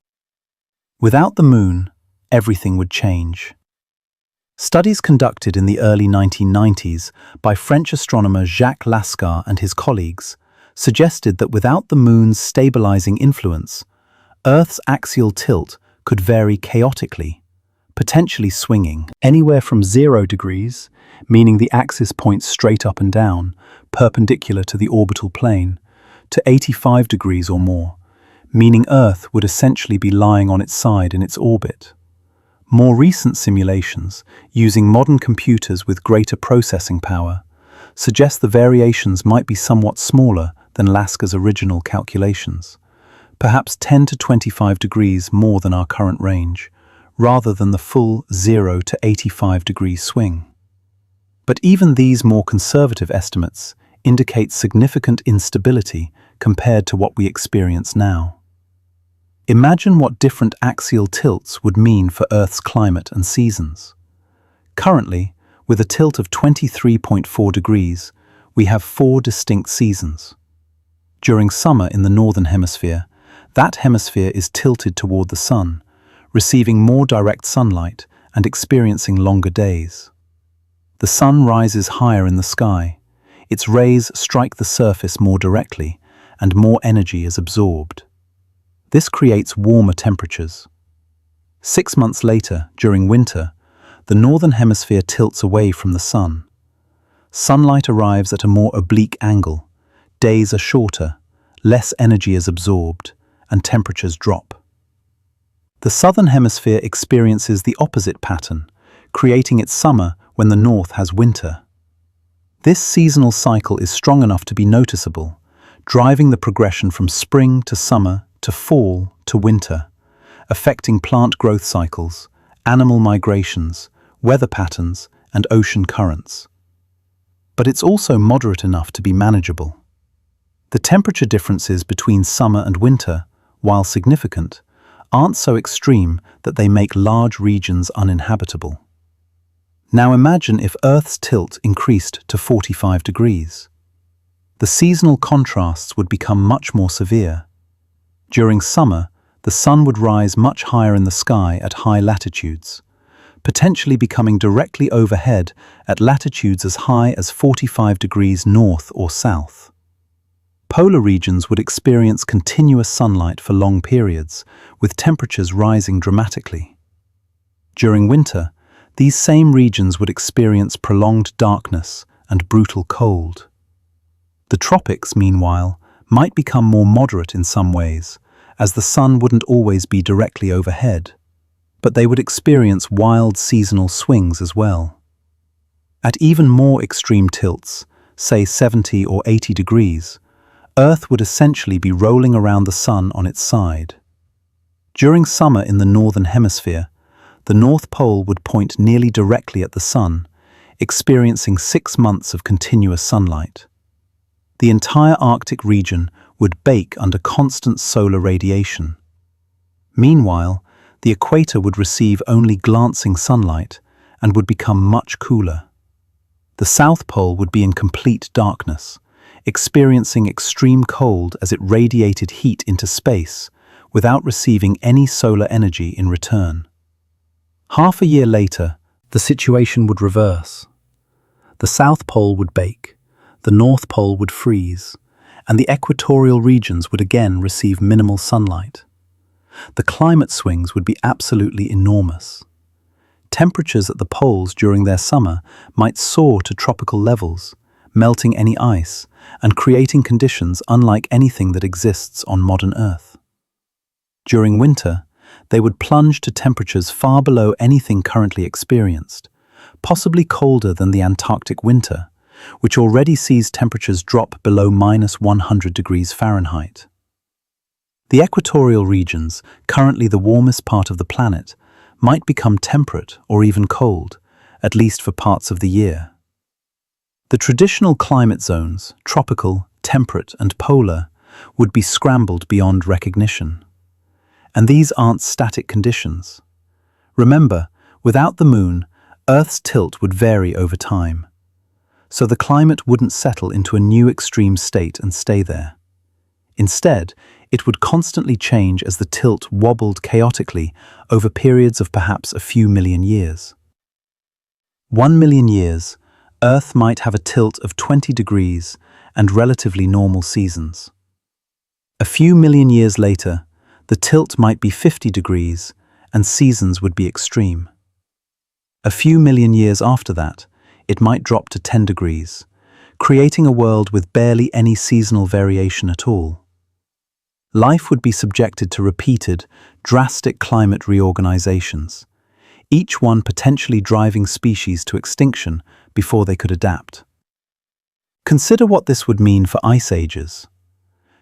Speaker 1: Without the Moon, everything would change. Studies conducted in the early 1990s by French astronomer Jacques Lascar and his colleagues suggested that without the Moon's stabilizing influence, Earth's axial tilt could vary chaotically, potentially swinging anywhere from 0 degrees, meaning the axis points straight up and down, perpendicular to the orbital plane, to 85 degrees or more, meaning Earth would essentially be lying on its side in its orbit. More recent simulations, using modern computers with greater processing power, suggest the variations might be somewhat smaller than Laska's original calculations, perhaps 10 to 25 degrees more than our current range, rather than the full 0 to 85 degree swing. But even these more conservative estimates indicate significant instability compared to what we experience now. Imagine what different axial tilts would mean for Earth's climate and seasons. Currently, with a tilt of 23.4 degrees, we have 4 distinct seasons. During summer in the northern hemisphere, that hemisphere is tilted toward the sun, receiving more direct sunlight and experiencing longer days. The sun rises higher in the sky, its rays strike the surface more directly, and more energy is absorbed. This creates warmer temperatures. 6 months later, during winter, the northern hemisphere tilts away from the sun. Sunlight arrives at a more oblique angle, days are shorter, less energy is absorbed, and temperatures drop. The southern hemisphere experiences the opposite pattern, creating its summer when the north has winter. This seasonal cycle is strong enough to be noticeable, driving the progression from spring to summer to fall to winter, affecting plant growth cycles, animal migrations, weather patterns, and ocean currents. But it's also moderate enough to be manageable. The temperature differences between summer and winter, while significant, aren't so extreme that they make large regions uninhabitable. Now imagine if Earth's tilt increased to 45 degrees. The seasonal contrasts would become much more severe. During summer, the sun would rise much higher in the sky at high latitudes, potentially becoming directly overhead at latitudes as high as 45 degrees north or south. Polar regions would experience continuous sunlight for long periods, with temperatures rising dramatically. During winter, these same regions would experience prolonged darkness and brutal cold. The tropics, meanwhile, might become more moderate in some ways, as the sun wouldn't always be directly overhead, but they would experience wild seasonal swings as well. At even more extreme tilts, say 70 or 80 degrees, Earth would essentially be rolling around the sun on its side. During summer in the northern hemisphere, the North Pole would point nearly directly at the sun, experiencing 6 months of continuous sunlight. The entire Arctic region would bake under constant solar radiation. Meanwhile, the equator would receive only glancing sunlight and would become much cooler. The South Pole would be in complete darkness, experiencing extreme cold as it radiated heat into space without receiving any solar energy in return. Half a year later, the situation would reverse. The South Pole would bake, the North Pole would freeze, and the equatorial regions would again receive minimal sunlight. The climate swings would be absolutely enormous. Temperatures at the poles during their summer might soar to tropical levels, melting any ice and creating conditions unlike anything that exists on modern Earth. During winter, they would plunge to temperatures far below anything currently experienced, possibly colder than the Antarctic winter, which already sees temperatures drop below -100 degrees Fahrenheit. The equatorial regions, currently the warmest part of the planet, might become temperate or even cold, at least for parts of the year. The traditional climate zones, tropical, temperate, and polar, would be scrambled beyond recognition. And these aren't static conditions. Remember, without the moon, Earth's tilt would vary over time. So the climate wouldn't settle into a new extreme state and stay there. Instead, it would constantly change as the tilt wobbled chaotically over periods of perhaps a few million years. 1 million years, Earth might have a tilt of 20 degrees and relatively normal seasons. A few million years later, the tilt might be 50 degrees and seasons would be extreme. A few million years after that, it might drop to 10 degrees, creating a world with barely any seasonal variation at all. Life would be subjected to repeated, drastic climate reorganizations, each one potentially driving species to extinction before they could adapt. Consider what this would mean for ice ages.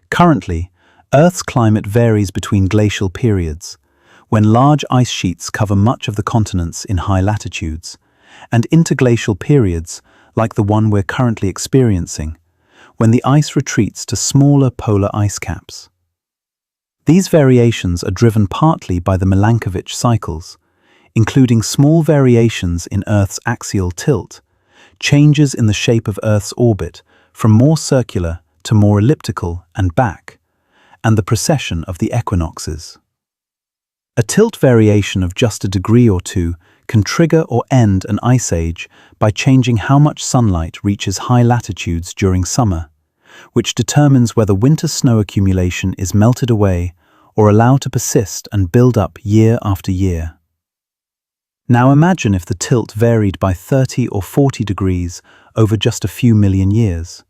Speaker 1: Currently, Earth's climate varies between glacial periods, when large ice sheets cover much of the continents in high latitudes, and interglacial periods, like the one we're currently experiencing, when the ice retreats to smaller polar ice caps. These variations are driven partly by the Milankovitch cycles, including small variations in Earth's axial tilt, changes in the shape of Earth's orbit from more circular to more elliptical and back, and the precession of the equinoxes. A tilt variation of just a degree or two can trigger or end an ice age by changing how much sunlight reaches high latitudes during summer, which determines whether winter snow accumulation is melted away or allowed to persist and build up year after year. Now imagine if the tilt varied by 30 or 40 degrees over just a few million years.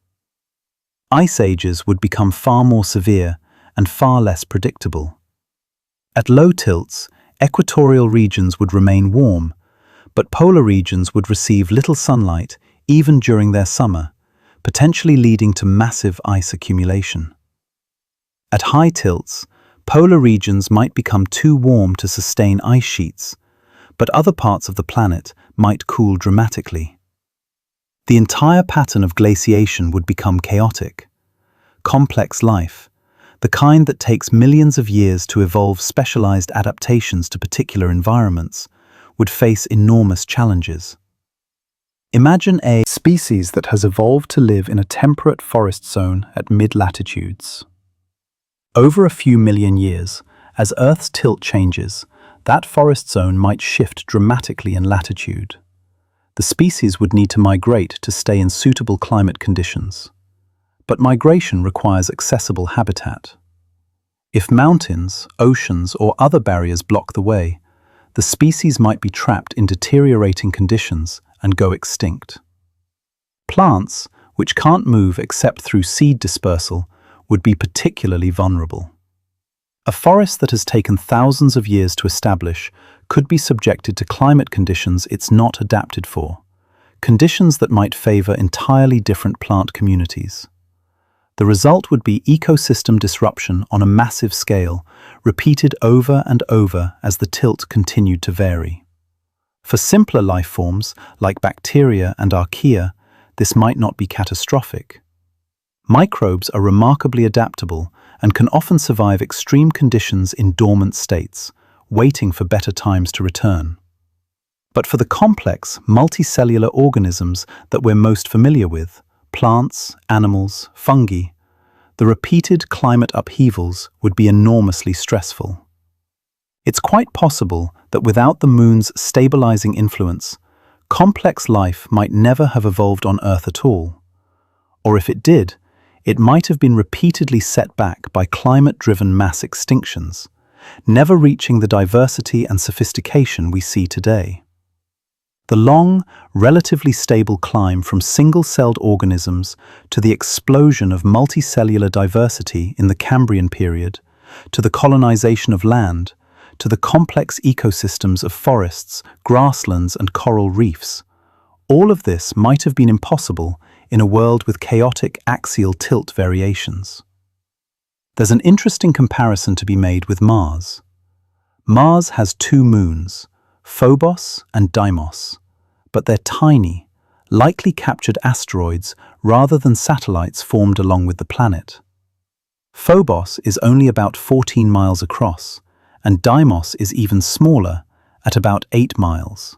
Speaker 1: Ice ages would become far more severe and far less predictable. At low tilts, equatorial regions would remain warm, but polar regions would receive little sunlight even during their summer, potentially leading to massive ice accumulation. At high tilts, polar regions might become too warm to sustain ice sheets, but other parts of the planet might cool dramatically. The entire pattern of glaciation would become chaotic. Complex life, the kind that takes millions of years to evolve specialized adaptations to particular environments, would face enormous challenges. Imagine a species that has evolved to live in a temperate forest zone at mid-latitudes. Over a few million years, as Earth's tilt changes, that forest zone might shift dramatically in latitude. The species would need to migrate to stay in suitable climate conditions. But migration requires accessible habitat. If mountains, oceans, or other barriers block the way, the species might be trapped in deteriorating conditions and go extinct. Plants, which can't move except through seed dispersal, would be particularly vulnerable. A forest that has taken thousands of years to establish could be subjected to climate conditions it's not adapted for, conditions that might favor entirely different plant communities. The result would be ecosystem disruption on a massive scale, repeated over and over as the tilt continued to vary. For simpler life forms, like bacteria and archaea, this might not be catastrophic. Microbes are remarkably adaptable and can often survive extreme conditions in dormant states, waiting for better times to return. But for the complex, multicellular organisms that we're most familiar with, plants, animals, fungi, the repeated climate upheavals would be enormously stressful. It's quite possible that without the moon's stabilizing influence, complex life might never have evolved on Earth at all. Or if it did, it might have been repeatedly set back by climate-driven mass extinctions, never reaching the diversity and sophistication we see today. The long, relatively stable climb from single-celled organisms to the explosion of multicellular diversity in the Cambrian period, to the colonization of land, to the complex ecosystems of forests, grasslands, and coral reefs, all of this might have been impossible in a world with chaotic axial tilt variations. There's an interesting comparison to be made with Mars. Mars has two moons, Phobos and Deimos, but they're tiny, likely captured asteroids rather than satellites formed along with the planet. Phobos is only about 14 miles across, and Deimos is even smaller, at about 8 miles.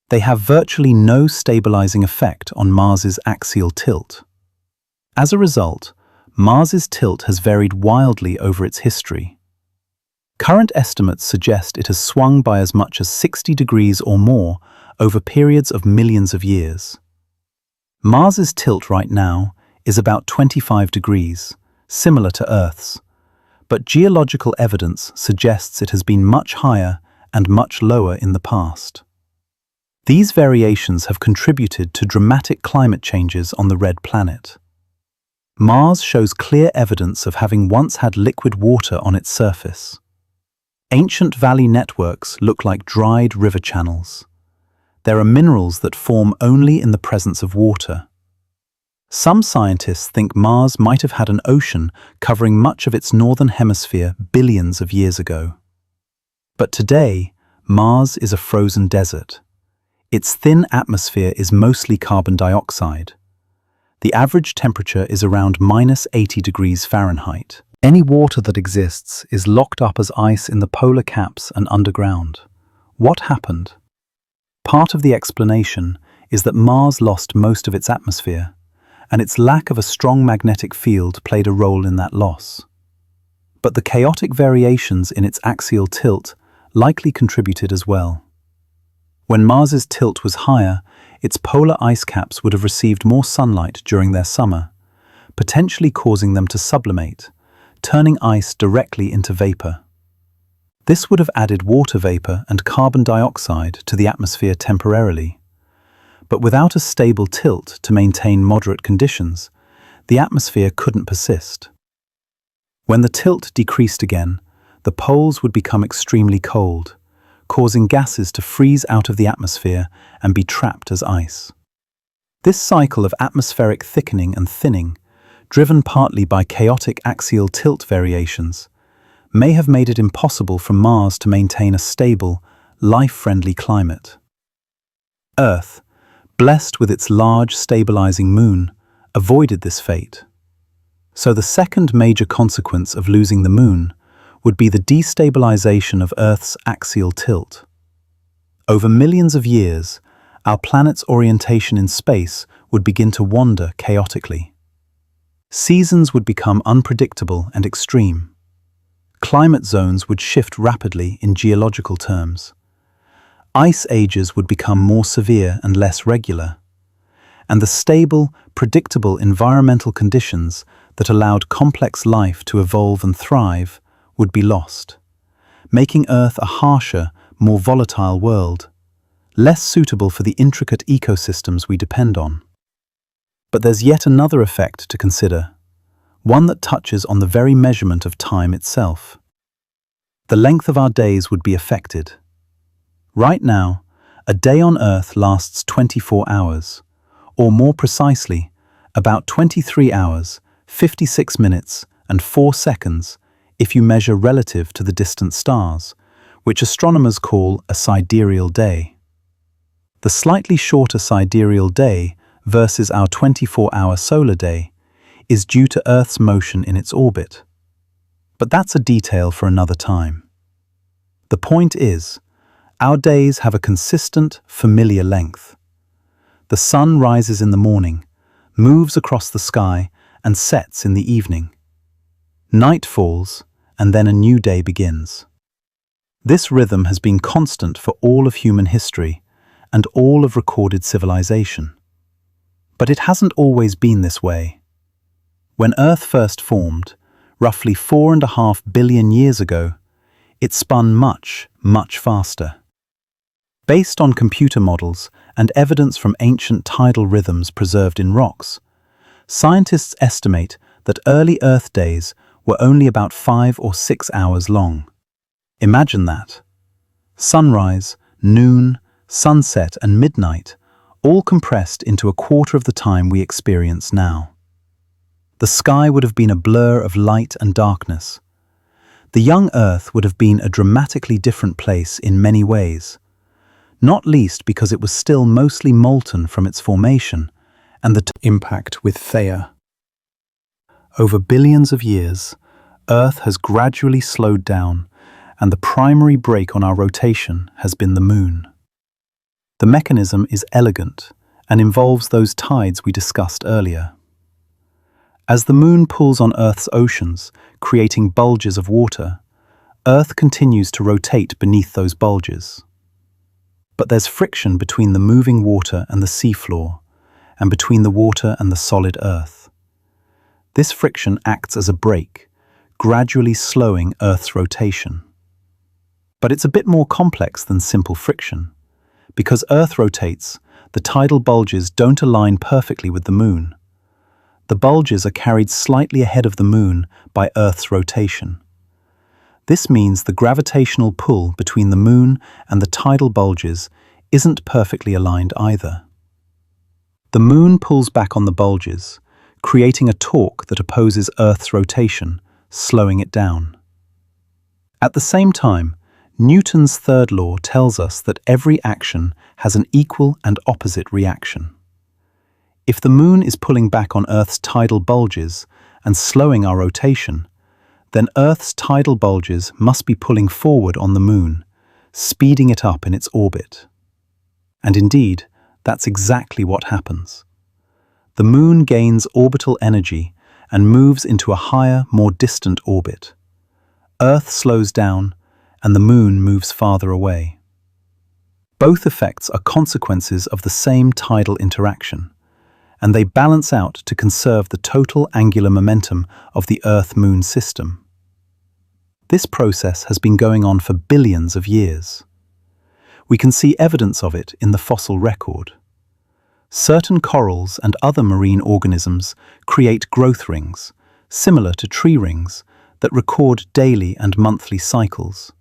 Speaker 1: They have virtually no stabilizing effect on Mars's axial tilt. As a result, Mars's tilt has varied wildly over its history. Current estimates suggest it has swung by as much as 60 degrees or more over periods of millions of years. Mars's tilt right now is about 25 degrees, similar to Earth's, but geological evidence suggests it has been much higher and much lower in the past. These variations have contributed to dramatic climate changes on the red planet. Mars shows clear evidence of having once had liquid water on its surface. Ancient valley networks look like dried river channels. There are minerals that form only in the presence of water. Some scientists think Mars might have had an ocean covering much of its northern hemisphere billions of years ago. But today, Mars is a frozen desert. Its thin atmosphere is mostly carbon dioxide. The average temperature is around -80 degrees Fahrenheit. Any water that exists is locked up as ice in the polar caps and underground. What happened? Part of the explanation is that Mars lost most of its atmosphere, and its lack of a strong magnetic field played a role in that loss. But the chaotic variations in its axial tilt likely contributed as well. When Mars's tilt was higher, its polar ice caps would have received more sunlight during their summer, potentially causing them to sublimate, turning ice directly into vapor. This would have added water vapor and carbon dioxide to the atmosphere temporarily. But without a stable tilt to maintain moderate conditions, the atmosphere couldn't persist. When the tilt decreased again, the poles would become extremely cold, causing gases to freeze out of the atmosphere and be trapped as ice. This cycle of atmospheric thickening and thinning, driven partly by chaotic axial tilt variations, may have made it impossible for Mars to maintain a stable, life-friendly climate. Earth, blessed with its large, stabilizing moon, avoided this fate. So the second major consequence of losing the moon would be the destabilization of Earth's axial tilt. Over millions of years, our planet's orientation in space would begin to wander chaotically. Seasons would become unpredictable and extreme. Climate zones would shift rapidly in geological terms. Ice ages would become more severe and less regular. And the stable, predictable environmental conditions that allowed complex life to evolve and thrive would be lost, making Earth a harsher, more volatile world, less suitable for the intricate ecosystems we depend on. But there's yet another effect to consider, one that touches on the very measurement of time itself. The length of our days would be affected. Right now, a day on Earth lasts 24 hours, or more precisely, about 23 hours, 56 minutes, and 4 seconds if you measure relative to the distant stars, which astronomers call a sidereal day. The slightly shorter sidereal day versus our 24-hour solar day is due to Earth's motion in its orbit. But that's a detail for another time. The point is, our days have a consistent, familiar length. The sun rises in the morning, moves across the sky, and sets in the evening. Night falls, and then a new day begins. This rhythm has been constant for all of human history and all of recorded civilization. But it hasn't always been this way. When Earth first formed, roughly 4.5 billion years ago, it spun much, much faster. Based on computer models and evidence from ancient tidal rhythms preserved in rocks, scientists estimate that early Earth days were only about 5 or 6 hours long. Imagine that. Sunrise, noon, sunset, and midnight, all compressed into a quarter of the time we experience now. The sky would have been a blur of light and darkness. The young Earth would have been a dramatically different place in many ways, not least because it was still mostly molten from its formation and the impact with Theia. Over billions of years, Earth has gradually slowed down, and the primary brake on our rotation has been the Moon. The mechanism is elegant and involves those tides we discussed earlier. As the Moon pulls on Earth's oceans, creating bulges of water, Earth continues to rotate beneath those bulges. But there's friction between the moving water and the seafloor, and between the water and the solid Earth. This friction acts as a brake, gradually slowing Earth's rotation. But it's a bit more complex than simple friction. Because Earth rotates, the tidal bulges don't align perfectly with the Moon. The bulges are carried slightly ahead of the Moon by Earth's rotation. This means the gravitational pull between the Moon and the tidal bulges isn't perfectly aligned either. The Moon pulls back on the bulges, creating a torque that opposes Earth's rotation, slowing it down. At the same time, Newton's third law tells us that every action has an equal and opposite reaction. If the moon is pulling back on Earth's tidal bulges and slowing our rotation, then Earth's tidal bulges must be pulling forward on the moon, speeding it up in its orbit. And indeed, that's exactly what happens. The moon gains orbital energy and moves into a higher, more distant orbit. Earth slows down, and the moon moves farther away. Both effects are consequences of the same tidal interaction, and they balance out to conserve the total angular momentum of the Earth-Moon system. This process has been going on for billions of years. We can see evidence of it in the fossil record. Certain corals and other marine organisms create growth rings, similar to tree rings, that record daily and monthly cycles.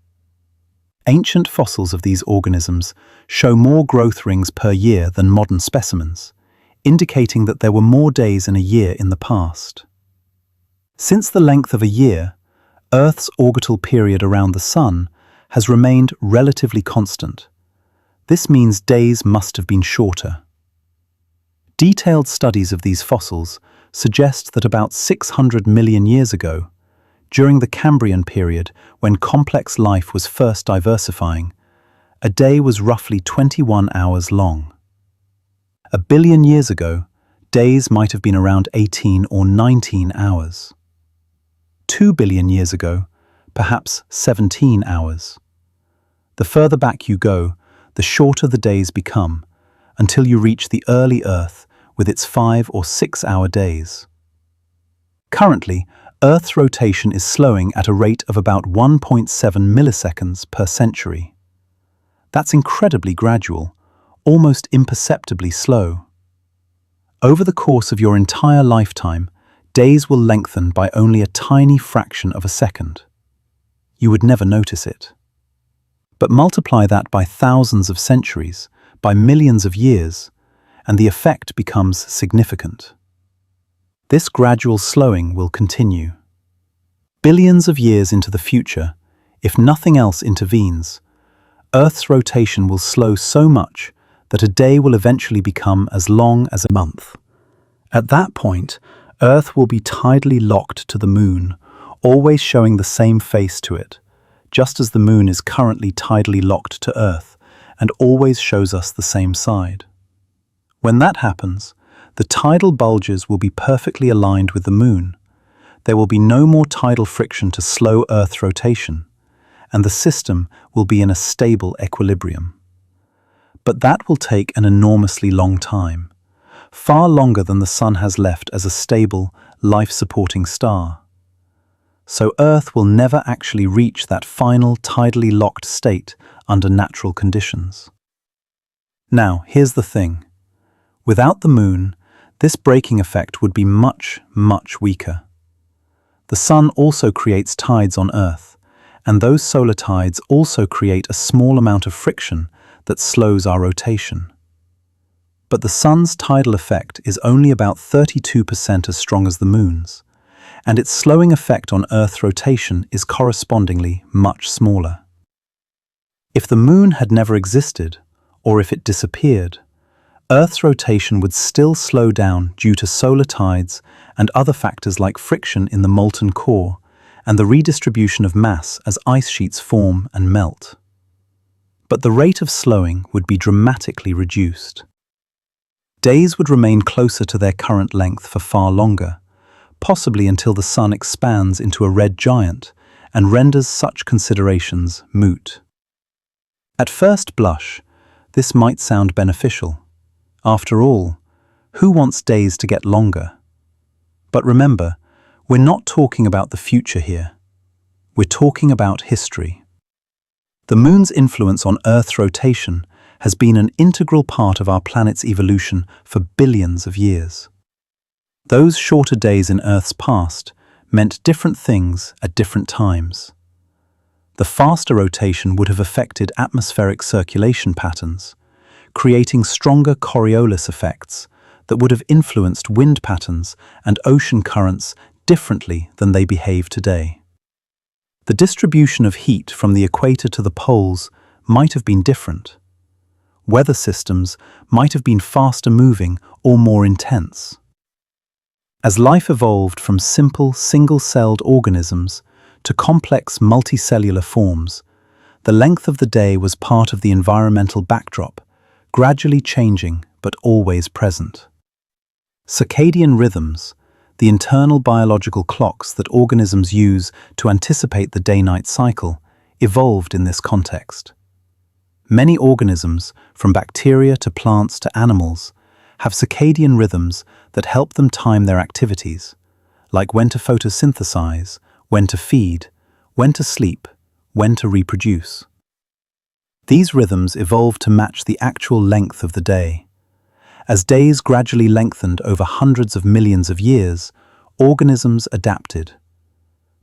Speaker 1: Ancient fossils of these organisms show more growth rings per year than modern specimens, indicating that there were more days in a year in the past. Since the length of a year, Earth's orbital period around the Sun has remained relatively constant. This means days must have been shorter. Detailed studies of these fossils suggest that about 600 million years ago, during the Cambrian period when complex life was first diversifying, a day was roughly 21 hours long. A billion years ago, days might have been around 18 or 19 hours. 2 billion years ago, perhaps 17 hours. The further back you go, the shorter the days become, until you reach the early Earth with its 5 or 6 hour days. Currently, Earth's rotation is slowing at a rate of about 1.7 milliseconds per century. That's incredibly gradual, almost imperceptibly slow. Over the course of your entire lifetime, days will lengthen by only a tiny fraction of a second. You would never notice it. But multiply that by thousands of centuries, by millions of years, and the effect becomes significant. This gradual slowing will continue. Billions of years into the future, if nothing else intervenes, Earth's rotation will slow so much that a day will eventually become as long as a month. At that point, Earth will be tidally locked to the moon, always showing the same face to it, just as the moon is currently tidally locked to Earth and always shows us the same side. When that happens, the tidal bulges will be perfectly aligned with the moon. There will be no more tidal friction to slow Earth's rotation, and the system will be in a stable equilibrium. But that will take an enormously long time, far longer than the Sun has left as a stable, life-supporting star. So Earth will never actually reach that final tidally locked state under natural conditions. Now, here's the thing. Without the moon, this braking effect would be much, much weaker. The Sun also creates tides on Earth, and those solar tides also create a small amount of friction that slows our rotation. But the Sun's tidal effect is only about 32% as strong as the moon's, and its slowing effect on Earth's rotation is correspondingly much smaller. If the moon had never existed, or if it disappeared, Earth's rotation would still slow down due to solar tides and other factors like friction in the molten core and the redistribution of mass as ice sheets form and melt. But the rate of slowing would be dramatically reduced. Days would remain closer to their current length for far longer, possibly until the Sun expands into a red giant and renders such considerations moot. At first blush, this might sound beneficial. After all, who wants days to get longer? But remember, we're not talking about the future here. We're talking about history. The moon's influence on Earth's rotation has been an integral part of our planet's evolution for billions of years. Those shorter days in Earth's past meant different things at different times. The faster rotation would have affected atmospheric circulation patterns, creating stronger Coriolis effects that would have influenced wind patterns and ocean currents differently than they behave today. The distribution of heat from the equator to the poles might have been different. Weather systems might have been faster moving or more intense. As life evolved from simple single-celled organisms to complex multicellular forms, the length of the day was part of the environmental backdrop, gradually changing but always present. Circadian rhythms, the internal biological clocks that organisms use to anticipate the day-night cycle, evolved in this context. Many organisms, from bacteria to plants to animals, have circadian rhythms that help them time their activities, like when to photosynthesize, when to feed, when to sleep, when to reproduce. These rhythms evolved to match the actual length of the day. As days gradually lengthened over hundreds of millions of years, organisms adapted.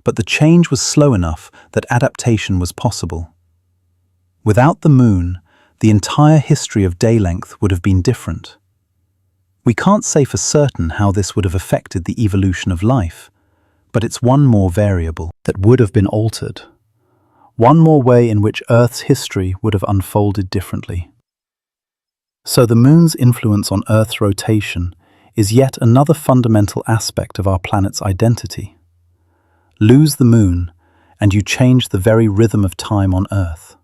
Speaker 1: But the change was slow enough that adaptation was possible. Without the moon, the entire history of day length would have been different. We can't say for certain how this would have affected the evolution of life, but it's one more variable that would have been altered. One more way in which Earth's history would have unfolded differently. So the moon's influence on Earth's rotation is yet another fundamental aspect of our planet's identity. Lose the moon, and you change the very rhythm of time on Earth.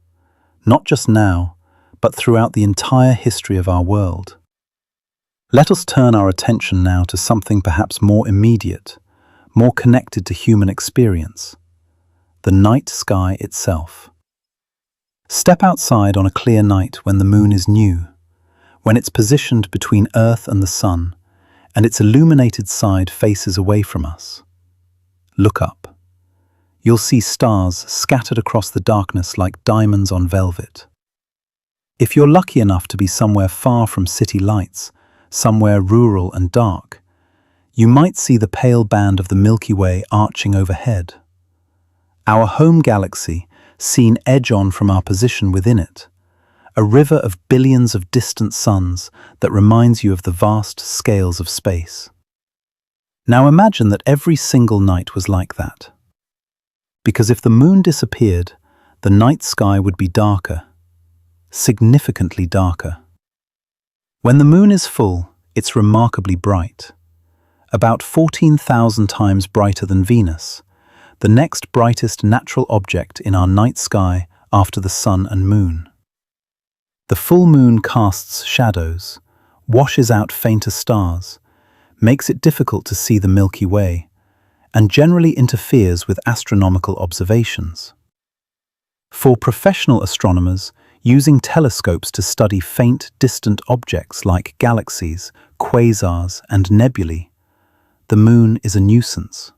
Speaker 1: Not just now, but throughout the entire history of our world. Let us turn our attention now to something perhaps more immediate, more connected to human experience: the night sky itself. Step outside on a clear night when the moon is new, when it's positioned between Earth and the sun, and its illuminated side faces away from us. Look up. You'll see stars scattered across the darkness like diamonds on velvet. If you're lucky enough to be somewhere far from city lights, somewhere rural and dark, you might see the pale band of the Milky Way arching overhead. Our home galaxy, seen edge-on from our position within it, a river of billions of distant suns that reminds you of the vast scales of space. Now imagine that every single night was like that. Because if the moon disappeared, the night sky would be darker, significantly darker. When the moon is full, it's remarkably bright. About 14,000 times brighter than Venus, the next brightest natural object in our night sky after the sun and moon. The full moon casts shadows, washes out fainter stars, makes it difficult to see the Milky Way, and generally interferes with astronomical observations. For professional astronomers, using telescopes to study faint, distant objects like galaxies, quasars, and nebulae, the moon is a nuisance.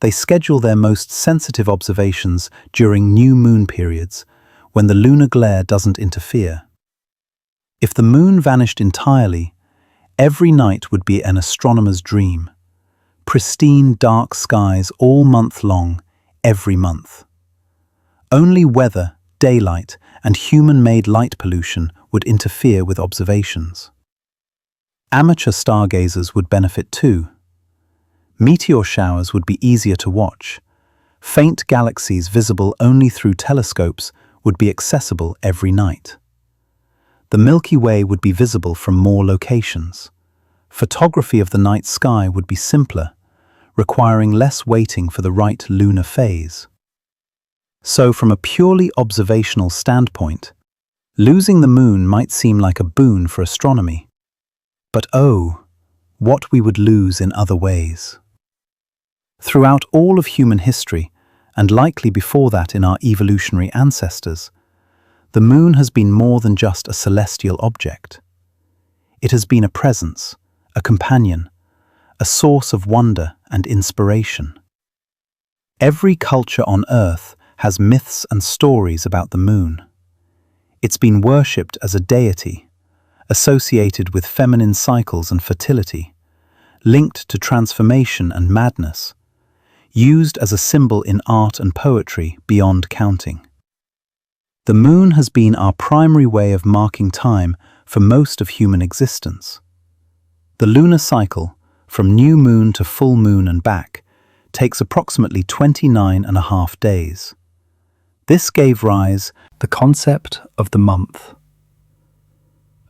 Speaker 1: They schedule their most sensitive observations during new moon periods, when the lunar glare doesn't interfere. If the moon vanished entirely, every night would be an astronomer's dream. Pristine dark skies all month long, every month. Only weather, daylight, and human-made light pollution would interfere with observations. Amateur stargazers would benefit too. Meteor showers would be easier to watch. Faint galaxies visible only through telescopes would be accessible every night. The Milky Way would be visible from more locations. Photography of the night sky would be simpler, requiring less waiting for the right lunar phase. So from a purely observational standpoint, losing the moon might seem like a boon for astronomy. But oh, what we would lose in other ways. Throughout all of human history, and likely before that in our evolutionary ancestors, the moon has been more than just a celestial object. It has been a presence, a companion, a source of wonder and inspiration. Every culture on Earth has myths and stories about the moon. It's been worshipped as a deity, associated with feminine cycles and fertility, linked to transformation and madness, used as a symbol in art and poetry beyond counting. The moon has been our primary way of marking time for most of human existence. The lunar cycle, from new moon to full moon and back, takes approximately 29.5 days. This gave rise to the concept of the month.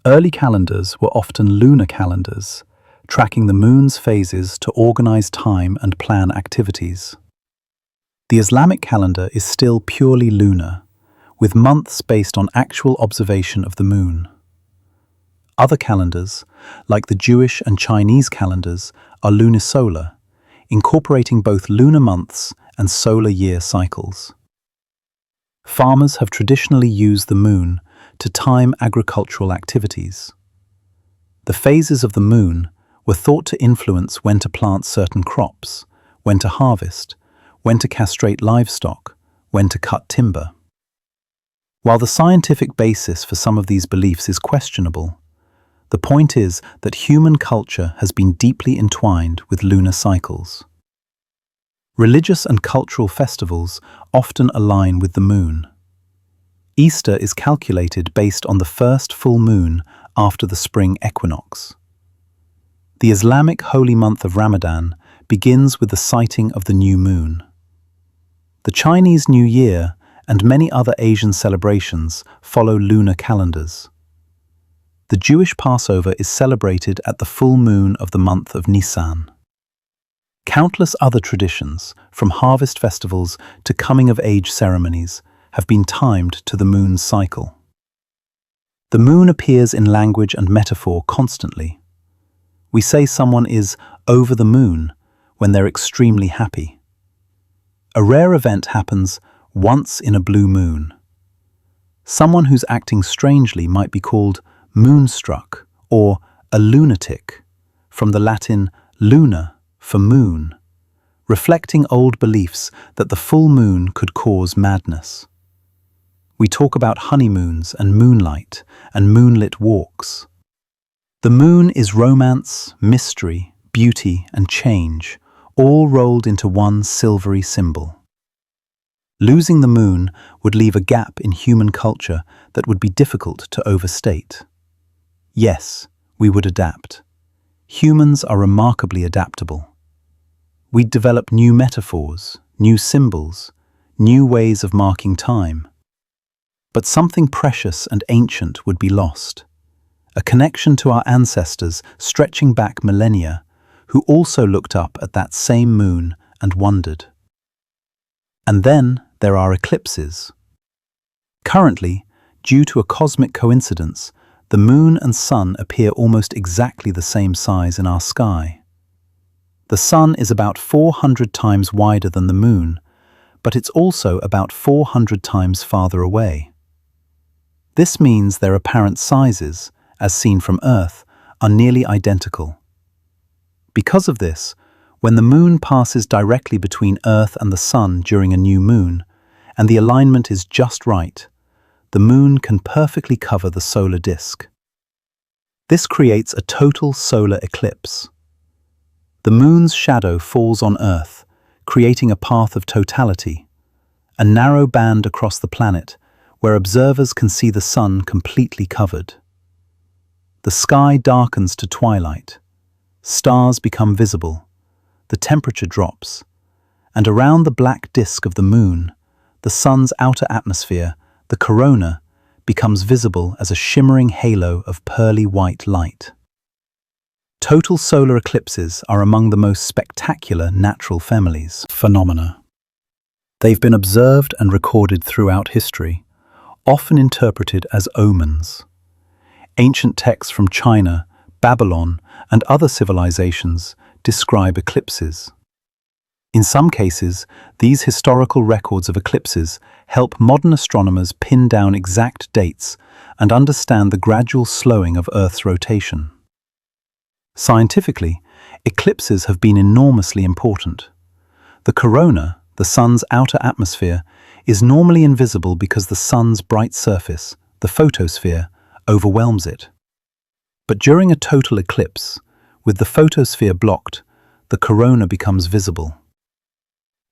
Speaker 1: Early calendars were often lunar calendars, tracking the moon's phases to organize time and plan activities. The Islamic calendar is still purely lunar, with months based on actual observation of the moon. Other calendars, like the Jewish and Chinese calendars, are lunisolar, incorporating both lunar months and solar year cycles. Farmers have traditionally used the moon to time agricultural activities. The phases of the moon were thought to influence when to plant certain crops, when to harvest, when to castrate livestock, when to cut timber. While the scientific basis for some of these beliefs is questionable, the point is that human culture has been deeply entwined with lunar cycles. Religious and cultural festivals often align with the moon. Easter is calculated based on the first full moon after the spring equinox. The Islamic holy month of Ramadan begins with the sighting of the new moon. The Chinese New Year and many other Asian celebrations follow lunar calendars. The Jewish Passover is celebrated at the full moon of the month of Nisan. Countless other traditions, from harvest festivals to coming-of-age ceremonies, have been timed to the moon's cycle. The moon appears in language and metaphor constantly. We say someone is over the moon when they're extremely happy. A rare event happens once in a blue moon. Someone who's acting strangely might be called moonstruck or a lunatic, from the Latin luna for moon, reflecting old beliefs that the full moon could cause madness. We talk about honeymoons and moonlight and moonlit walks. The moon is romance, mystery, beauty, and change, all rolled into one silvery symbol. Losing the moon would leave a gap in human culture that would be difficult to overstate. Yes, we would adapt. Humans are remarkably adaptable. We'd develop new metaphors, new symbols, new ways of marking time. But something precious and ancient would be lost. A connection to our ancestors stretching back millennia, who also looked up at that same moon and wondered. And then there are eclipses. Currently, due to a cosmic coincidence, the moon and sun appear almost exactly the same size in our sky. The sun is about 400 times wider than the moon, but it's also about 400 times farther away. This means their apparent sizes, as seen from Earth, are nearly identical. Because of this, when the moon passes directly between Earth and the sun during a new moon, and the alignment is just right, the moon can perfectly cover the solar disk. This creates a total solar eclipse. The moon's shadow falls on Earth, creating a path of totality, a narrow band across the planet where observers can see the sun completely covered. The sky darkens to twilight, stars become visible, the temperature drops, and around the black disk of the moon, the sun's outer atmosphere, the corona, becomes visible as a shimmering halo of pearly white light. Total solar eclipses are among the most spectacular natural phenomena. They've been observed and recorded throughout history, often interpreted as omens. Ancient texts from China, Babylon, and other civilizations describe eclipses. In some cases, these historical records of eclipses help modern astronomers pin down exact dates and understand the gradual slowing of Earth's rotation. Scientifically, eclipses have been enormously important. The corona, the sun's outer atmosphere, is normally invisible because the sun's bright surface, the photosphere, overwhelms it. But during a total eclipse, with the photosphere blocked, the corona becomes visible.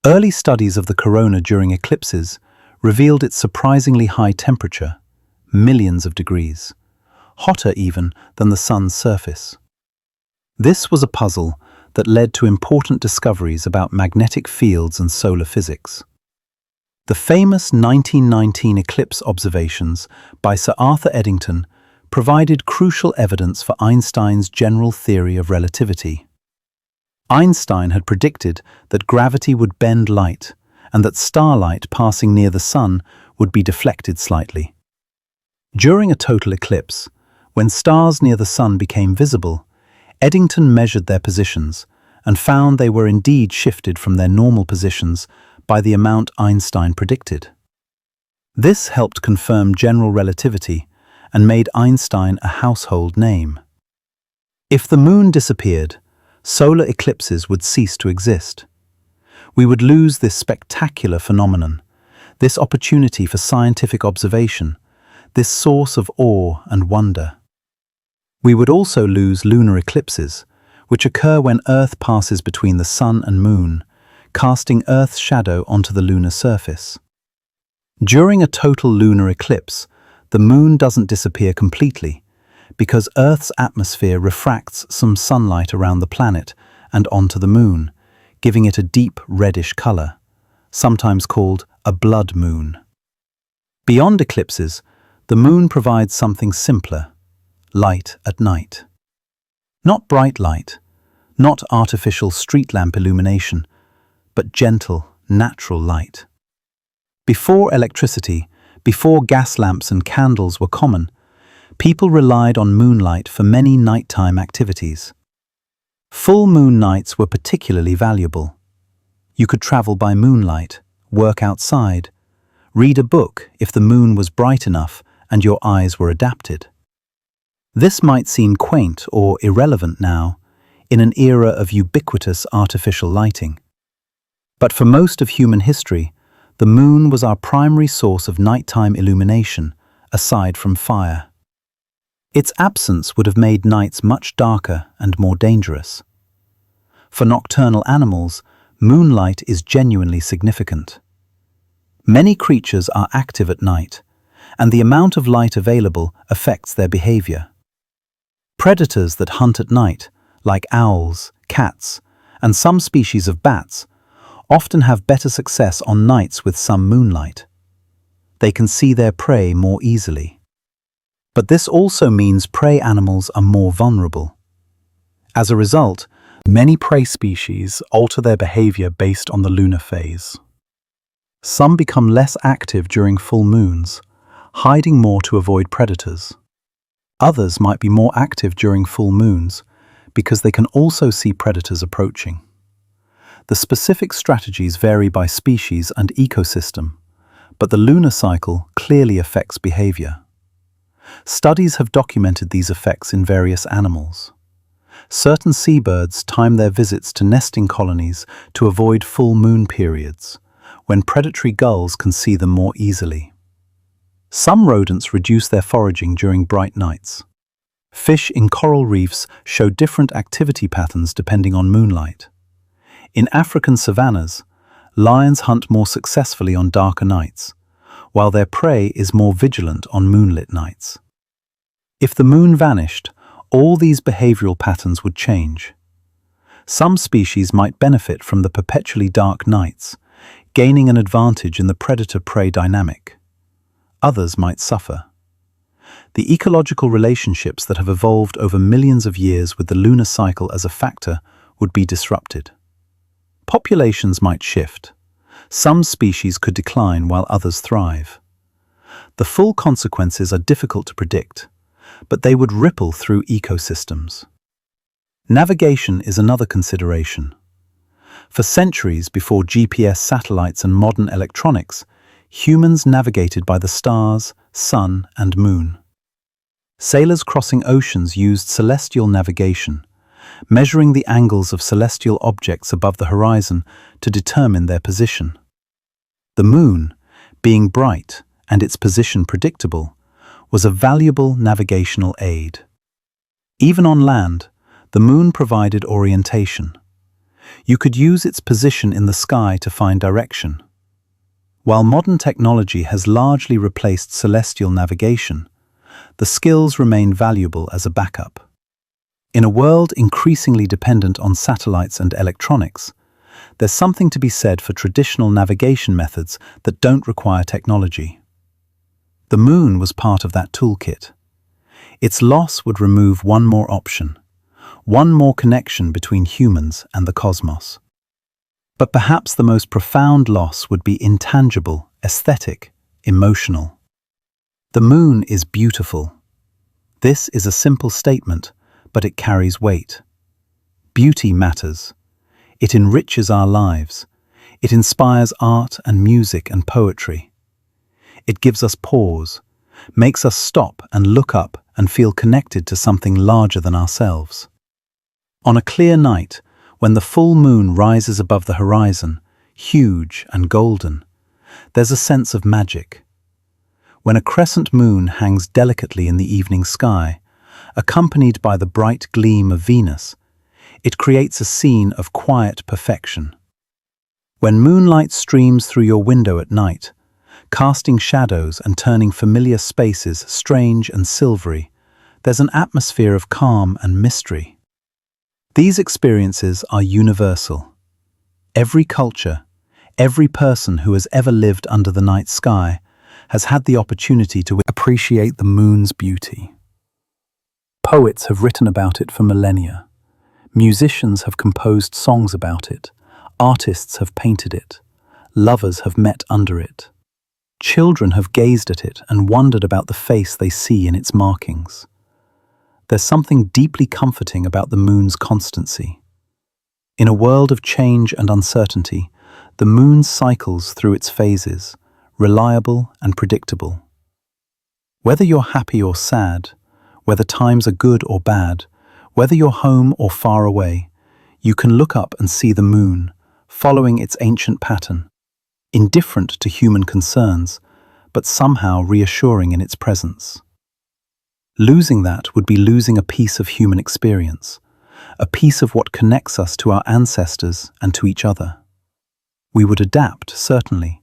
Speaker 1: Early studies of the corona during eclipses revealed its surprisingly high temperature, millions of degrees, hotter even than the sun's surface. This was a puzzle that led to important discoveries about magnetic fields and solar physics. The famous 1919 eclipse observations by Sir Arthur Eddington provided crucial evidence for Einstein's general theory of relativity. Einstein had predicted that gravity would bend light and that starlight passing near the Sun would be deflected slightly. During a total eclipse, when stars near the Sun became visible, Eddington measured their positions and found they were indeed shifted from their normal positions by the amount Einstein predicted. This helped confirm general relativity and made Einstein a household name. If the Moon disappeared, solar eclipses would cease to exist. We would lose this spectacular phenomenon, this opportunity for scientific observation, this source of awe and wonder. We would also lose lunar eclipses, which occur when Earth passes between the Sun and Moon, casting Earth's shadow onto the lunar surface. During a total lunar eclipse, the Moon doesn't disappear completely, because Earth's atmosphere refracts some sunlight around the planet and onto the Moon, giving it a deep reddish color, sometimes called a blood moon. Beyond eclipses, the Moon provides something simpler: light at night. Not bright light, not artificial street lamp illumination, but gentle, natural light. Before electricity, before gas lamps and candles were common, people relied on moonlight for many nighttime activities. Full moon nights were particularly valuable. You could travel by moonlight, work outside, read a book if the moon was bright enough and your eyes were adapted. This might seem quaint or irrelevant now, in an era of ubiquitous artificial lighting. But for most of human history, the moon was our primary source of nighttime illumination, aside from fire. Its absence would have made nights much darker and more dangerous. For nocturnal animals, moonlight is genuinely significant. Many creatures are active at night, and the amount of light available affects their behavior. Predators that hunt at night, like owls, cats, and some species of bats, often have better success on nights with some moonlight. They can see their prey more easily. But this also means prey animals are more vulnerable. As a result, many prey species alter their behavior based on the lunar phase. Some become less active during full moons, hiding more to avoid predators. Others might be more active during full moons because they can also see predators approaching. The specific strategies vary by species and ecosystem, but the lunar cycle clearly affects behavior. Studies have documented these effects in various animals. Certain seabirds time their visits to nesting colonies to avoid full moon periods, when predatory gulls can see them more easily. Some rodents reduce their foraging during bright nights. Fish in coral reefs show different activity patterns depending on moonlight. In African savannas, lions hunt more successfully on darker nights, while their prey is more vigilant on moonlit nights. If the moon vanished, all these behavioral patterns would change. Some species might benefit from the perpetually dark nights, gaining an advantage in the predator-prey dynamic. Others might suffer. The ecological relationships that have evolved over millions of years with the lunar cycle as a factor would be disrupted. Populations might shift. Some species could decline while others thrive. The full consequences are difficult to predict, but they would ripple through ecosystems. Navigation is another consideration. For centuries before GPS satellites and modern electronics, humans navigated by the stars, sun, and moon. Sailors crossing oceans used celestial navigation, measuring the angles of celestial objects above the horizon to determine their position. The moon, being bright and its position predictable, was a valuable navigational aid. Even on land, the moon provided orientation. You could use its position in the sky to find direction. While modern technology has largely replaced celestial navigation, the skills remain valuable as a backup. In a world increasingly dependent on satellites and electronics, there's something to be said for traditional navigation methods that don't require technology. The moon was part of that toolkit. Its loss would remove one more option, one more connection between humans and the cosmos. But perhaps the most profound loss would be intangible, aesthetic, emotional. The moon is beautiful. This is a simple statement, but it carries weight. Beauty matters. It enriches our lives. It inspires art and music and poetry. It gives us pause, makes us stop and look up and feel connected to something larger than ourselves. On a clear night, when the full moon rises above the horizon, huge and golden, there's a sense of magic. When a crescent moon hangs delicately in the evening sky, accompanied by the bright gleam of Venus, it creates a scene of quiet perfection. When moonlight streams through your window at night, casting shadows and turning familiar spaces strange and silvery, there's an atmosphere of calm and mystery. These experiences are universal. Every culture, every person who has ever lived under the night sky has had the opportunity to appreciate the moon's beauty. Poets have written about it for millennia. Musicians have composed songs about it. Artists have painted it. Lovers have met under it. Children have gazed at it and wondered about the face they see in its markings. There's something deeply comforting about the moon's constancy. In a world of change and uncertainty, the moon cycles through its phases, reliable and predictable. Whether you're happy or sad, whether times are good or bad, whether you're home or far away, you can look up and see the moon, following its ancient pattern, indifferent to human concerns, but somehow reassuring in its presence. Losing that would be losing a piece of human experience, a piece of what connects us to our ancestors and to each other. We would adapt, certainly,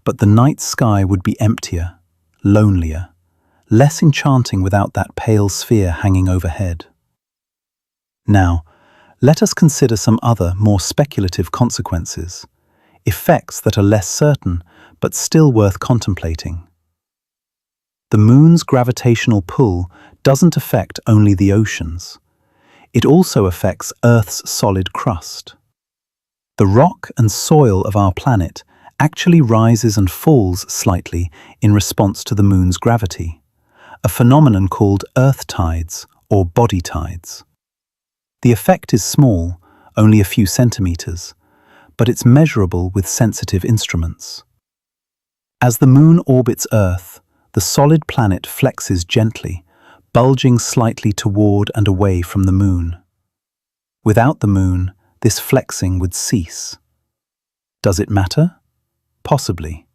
Speaker 1: but the night sky would be emptier, lonelier, less enchanting without that pale sphere hanging overhead. Now, let us consider some other, more speculative consequences, effects that are less certain but still worth contemplating. The moon's gravitational pull doesn't affect only the oceans. It also affects Earth's solid crust. The rock and soil of our planet actually rises and falls slightly in response to the moon's gravity, a phenomenon called earth tides or body tides. The effect is small, only a few centimeters, but it's measurable with sensitive instruments. As the moon orbits Earth, the solid planet flexes gently, bulging slightly toward and away from the moon. Without the moon, this flexing would cease. Does it matter? Possibly.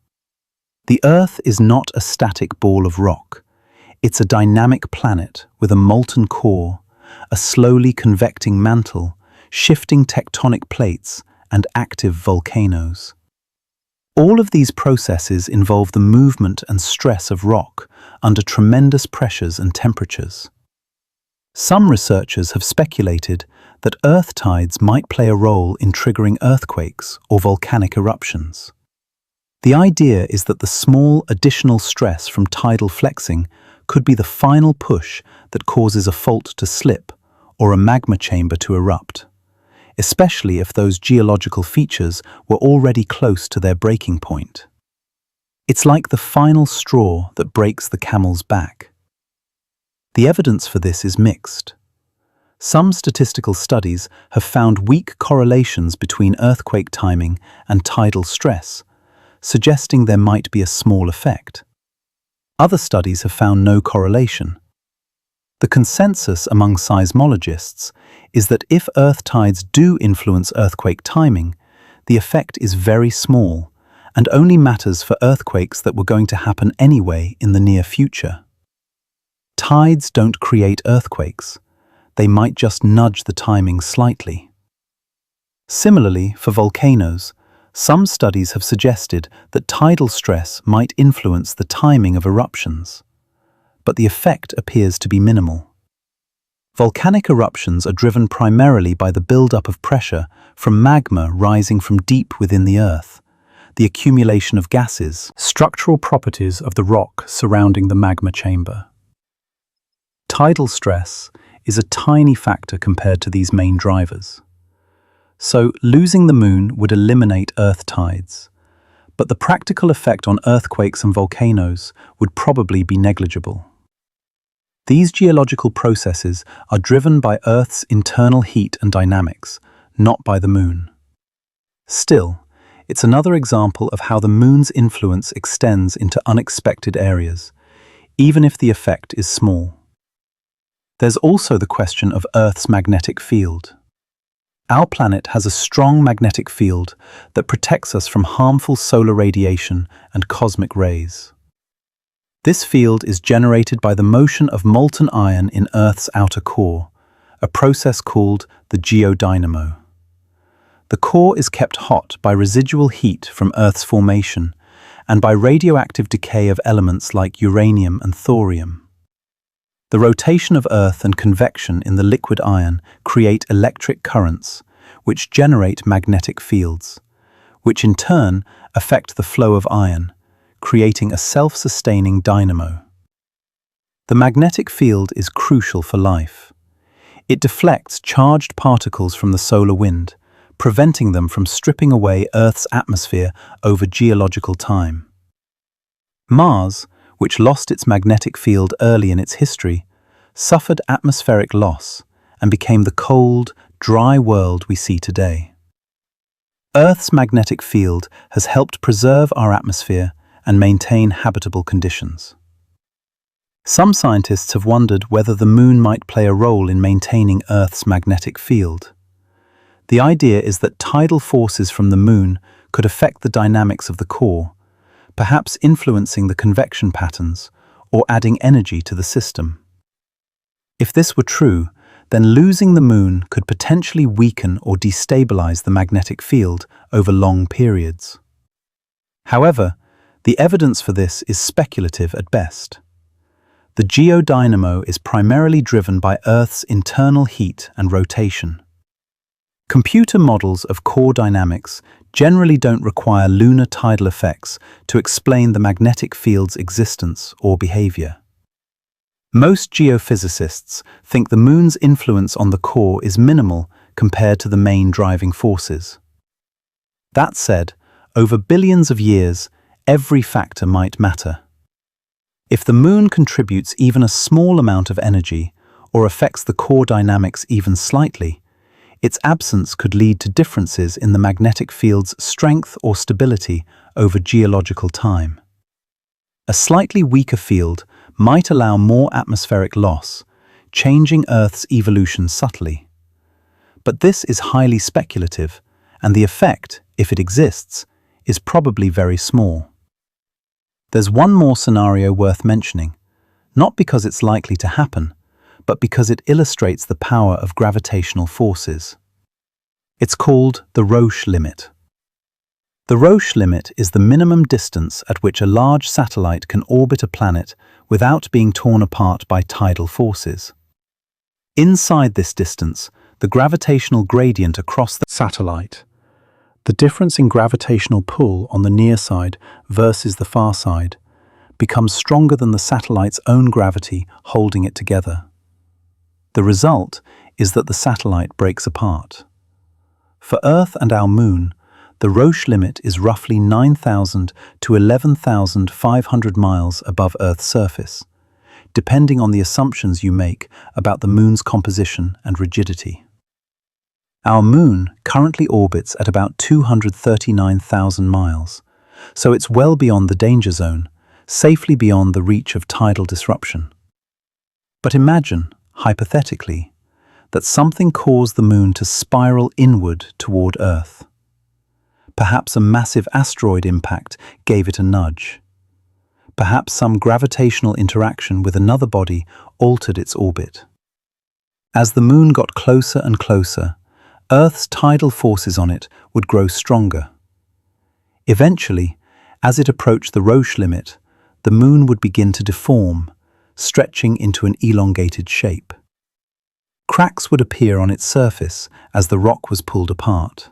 Speaker 1: The Earth is not a static ball of rock. It's a dynamic planet with a molten core, a slowly convecting mantle, shifting tectonic plates, and active volcanoes. All of these processes involve the movement and stress of rock under tremendous pressures and temperatures. Some researchers have speculated that earth tides might play a role in triggering earthquakes or volcanic eruptions. The idea is that the small additional stress from tidal flexing could be the final push that causes a fault to slip or a magma chamber to erupt, especially if those geological features were already close to their breaking point. It's like the final straw that breaks the camel's back. The evidence for this is mixed. Some statistical studies have found weak correlations between earthquake timing and tidal stress, suggesting there might be a small effect. Other studies have found no correlation. The consensus among seismologists is that if earth tides do influence earthquake timing, the effect is very small and only matters for earthquakes that were going to happen anyway in the near future. Tides don't create earthquakes. They might just nudge the timing slightly. Similarly, for volcanoes, some studies have suggested that tidal stress might influence the timing of eruptions, but the effect appears to be minimal. Volcanic eruptions are driven primarily by the buildup of pressure from magma rising from deep within the Earth, the accumulation of gases, structural properties of the rock surrounding the magma chamber. Tidal stress is a tiny factor compared to these main drivers. So, losing the moon would eliminate Earth tides, but the practical effect on earthquakes and volcanoes would probably be negligible. These geological processes are driven by Earth's internal heat and dynamics, not by the moon. Still, it's another example of how the moon's influence extends into unexpected areas, even if the effect is small. There's also the question of Earth's magnetic field. Our planet has a strong magnetic field that protects us from harmful solar radiation and cosmic rays. This field is generated by the motion of molten iron in Earth's outer core, a process called the geodynamo. The core is kept hot by residual heat from Earth's formation and by radioactive decay of elements like uranium and thorium. The rotation of Earth and convection in the liquid iron create electric currents, which generate magnetic fields, which in turn affect the flow of iron, creating a self-sustaining dynamo. The magnetic field is crucial for life. It deflects charged particles from the solar wind, preventing them from stripping away Earth's atmosphere over geological time. Mars, which lost its magnetic field early in its history, suffered atmospheric loss and became the cold, dry world we see today. Earth's magnetic field has helped preserve our atmosphere and maintain habitable conditions. Some scientists have wondered whether the moon might play a role in maintaining Earth's magnetic field. The idea is that tidal forces from the moon could affect the dynamics of the core, perhaps influencing the convection patterns or adding energy to the system. If this were true, then losing the moon could potentially weaken or destabilize the magnetic field over long periods. However, the evidence for this is speculative at best. The geodynamo is primarily driven by Earth's internal heat and rotation. Computer models of core dynamics generally don't require lunar tidal effects to explain the magnetic field's existence or behavior. Most geophysicists think the moon's influence on the core is minimal compared to the main driving forces. That said, over billions of years, every factor might matter. If the moon contributes even a small amount of energy or affects the core dynamics even slightly, its absence could lead to differences in the magnetic field's strength or stability over geological time. A slightly weaker field might allow more atmospheric loss, changing Earth's evolution subtly. But this is highly speculative, and the effect, if it exists, is probably very small. There's one more scenario worth mentioning, not because it's likely to happen, but because it illustrates the power of gravitational forces. It's called the Roche limit. The Roche limit is the minimum distance at which a large satellite can orbit a planet without being torn apart by tidal forces. Inside this distance, the gravitational gradient across the satellite, the difference in gravitational pull on the near side versus the far side, becomes stronger than the satellite's own gravity holding it together. The result is that the satellite breaks apart. For Earth and our Moon, the Roche limit is roughly 9,000 to 11,500 miles above Earth's surface, depending on the assumptions you make about the Moon's composition and rigidity. Our Moon currently orbits at about 239,000 miles, so it's well beyond the danger zone, safely beyond the reach of tidal disruption. But imagine, hypothetically, that something caused the Moon to spiral inward toward Earth. Perhaps a massive asteroid impact gave it a nudge. Perhaps some gravitational interaction with another body altered its orbit. As the Moon got closer and closer, Earth's tidal forces on it would grow stronger. Eventually, as it approached the Roche limit, the Moon would begin to deform, stretching into an elongated shape. Cracks would appear on its surface as the rock was pulled apart.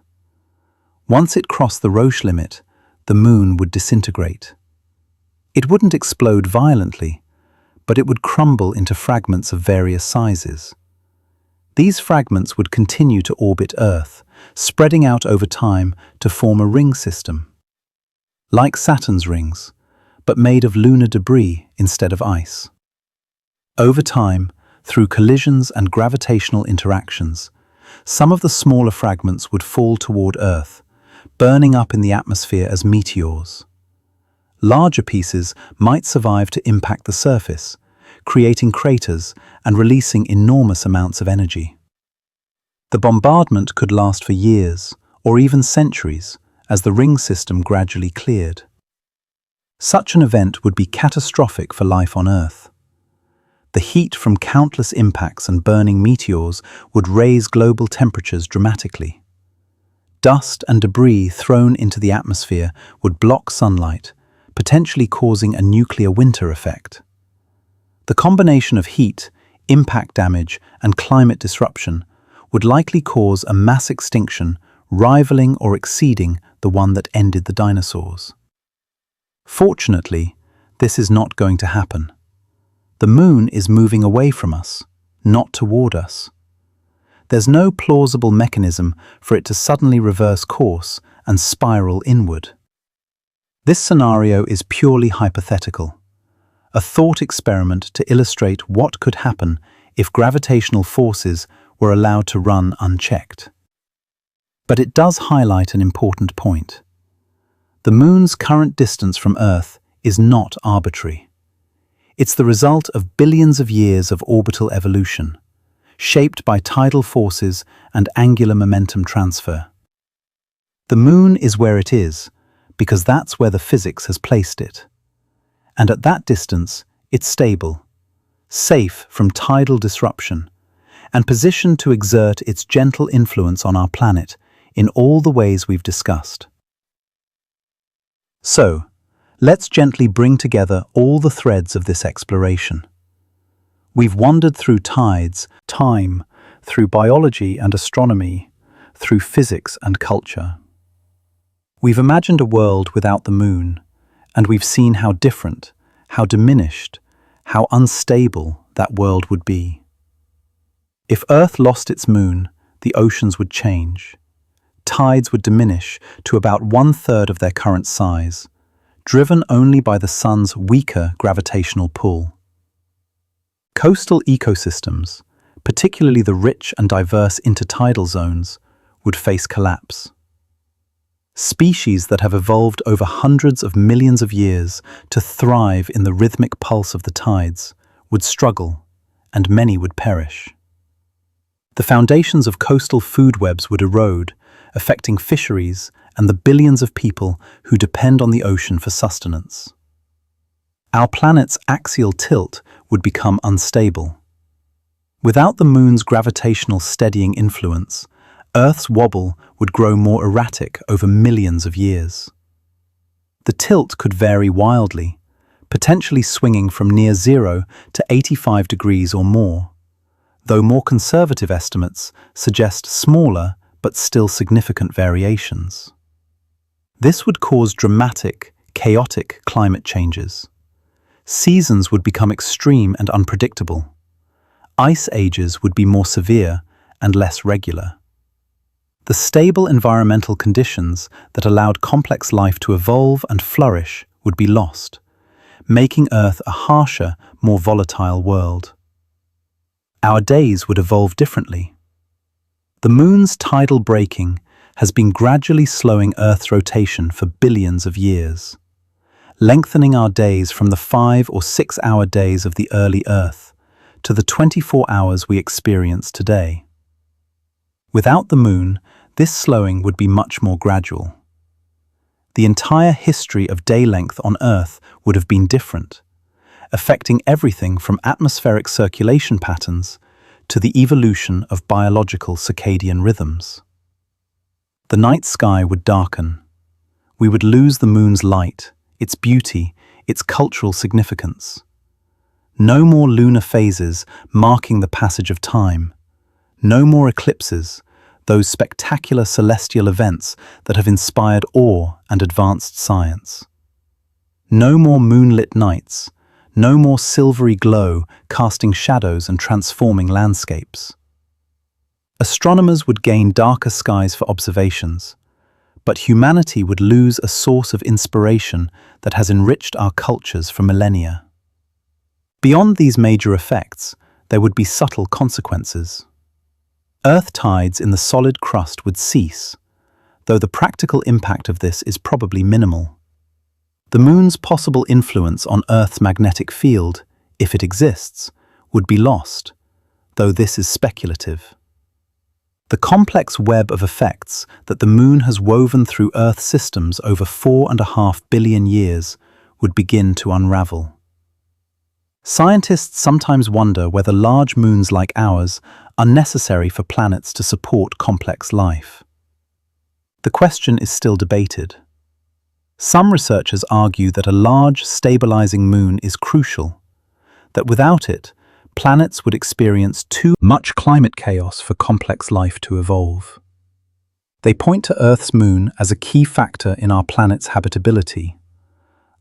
Speaker 1: Once it crossed the Roche limit, the moon would disintegrate. It wouldn't explode violently, but it would crumble into fragments of various sizes. These fragments would continue to orbit Earth, spreading out over time to form a ring system. Like Saturn's rings, but made of lunar debris instead of ice. Over time, through collisions and gravitational interactions, some of the smaller fragments would fall toward Earth, burning up in the atmosphere as meteors. Larger pieces might survive to impact the surface, creating craters and releasing enormous amounts of energy. The bombardment could last for years, or even centuries, as the ring system gradually cleared. Such an event would be catastrophic for life on Earth. The heat from countless impacts and burning meteors would raise global temperatures dramatically. Dust and debris thrown into the atmosphere would block sunlight, potentially causing a nuclear winter effect. The combination of heat, impact damage, and climate disruption would likely cause a mass extinction rivaling or exceeding the one that ended the dinosaurs. Fortunately, this is not going to happen. The moon is moving away from us, not toward us. There's no plausible mechanism for it to suddenly reverse course and spiral inward. This scenario is purely hypothetical, a thought experiment to illustrate what could happen if gravitational forces were allowed to run unchecked. But it does highlight an important point. The moon's current distance from Earth is not arbitrary. It's the result of billions of years of orbital evolution, shaped by tidal forces and angular momentum transfer. The moon is where it is, because that's where the physics has placed it. And at that distance, it's stable, safe from tidal disruption, and positioned to exert its gentle influence on our planet in all the ways we've discussed. So, let's gently bring together all the threads of this exploration. We've wandered through tides, time, through biology and astronomy, through physics and culture. We've imagined a world without the moon, and we've seen how different, how diminished, how unstable that world would be. If Earth lost its moon, the oceans would change. Tides would diminish to about 1/3 of their current size, driven only by the sun's weaker gravitational pull. Coastal ecosystems, particularly the rich and diverse intertidal zones, would face collapse. Species that have evolved over hundreds of millions of years to thrive in the rhythmic pulse of the tides would struggle, and many would perish. The foundations of coastal food webs would erode, affecting fisheries and the billions of people who depend on the ocean for sustenance. Our planet's axial tilt would become unstable. Without the moon's gravitational steadying influence, Earth's wobble would grow more erratic over millions of years. The tilt could vary wildly, potentially swinging from near zero to 85 degrees or more, though more conservative estimates suggest smaller but still significant variations. This would cause dramatic, chaotic climate changes. Seasons would become extreme and unpredictable. Ice ages would be more severe and less regular. The stable environmental conditions that allowed complex life to evolve and flourish would be lost, making Earth a harsher, more volatile world. Our days would evolve differently. The moon's tidal braking has been gradually slowing Earth's rotation for billions of years, lengthening our days from the 5 or 6 hour days of the early Earth to the 24 hours we experience today. Without the moon, this slowing would be much more gradual. The entire history of day length on Earth would have been different, affecting everything from atmospheric circulation patterns to the evolution of biological circadian rhythms. The night sky would darken. We would lose the moon's light, its beauty, its cultural significance. No more lunar phases marking the passage of time. No more eclipses, those spectacular celestial events that have inspired awe and advanced science. No more moonlit nights, no more silvery glow casting shadows and transforming landscapes. Astronomers would gain darker skies for observations, but humanity would lose a source of inspiration that has enriched our cultures for millennia. Beyond these major effects, there would be subtle consequences. Earth tides in the solid crust would cease, though the practical impact of this is probably minimal. The Moon's possible influence on Earth's magnetic field, if it exists, would be lost, though this is speculative. The complex web of effects that the Moon has woven through Earth systems over 4.5 billion years would begin to unravel. Scientists sometimes wonder whether large moons like ours are necessary for planets to support complex life. The question is still debated. Some researchers argue that a large, stabilizing moon is crucial, that without it, planets would experience too much climate chaos for complex life to evolve. They point to Earth's moon as a key factor in our planet's habitability.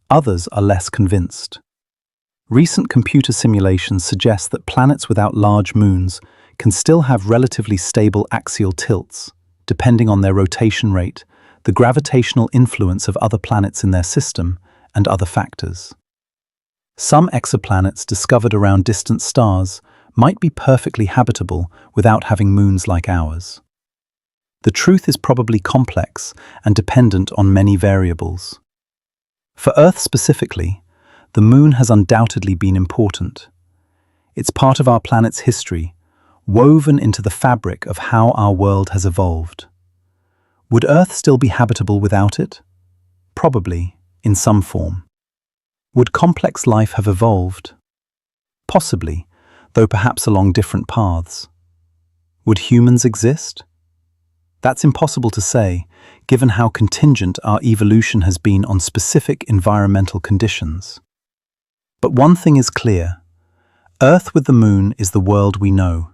Speaker 1: Others are less convinced. Recent computer simulations suggest that planets without large moons can still have relatively stable axial tilts, depending on their rotation rate, the gravitational influence of other planets in their system, and other factors. Some exoplanets discovered around distant stars might be perfectly habitable without having moons like ours. The truth is probably complex and dependent on many variables. For Earth specifically, the Moon has undoubtedly been important. It's part of our planet's history, woven into the fabric of how our world has evolved. Would Earth still be habitable without it? Probably, in some form. Would complex life have evolved? Possibly, though perhaps along different paths. Would humans exist? That's impossible to say, given how contingent our evolution has been on specific environmental conditions. But one thing is clear. Earth with the Moon is the world we know.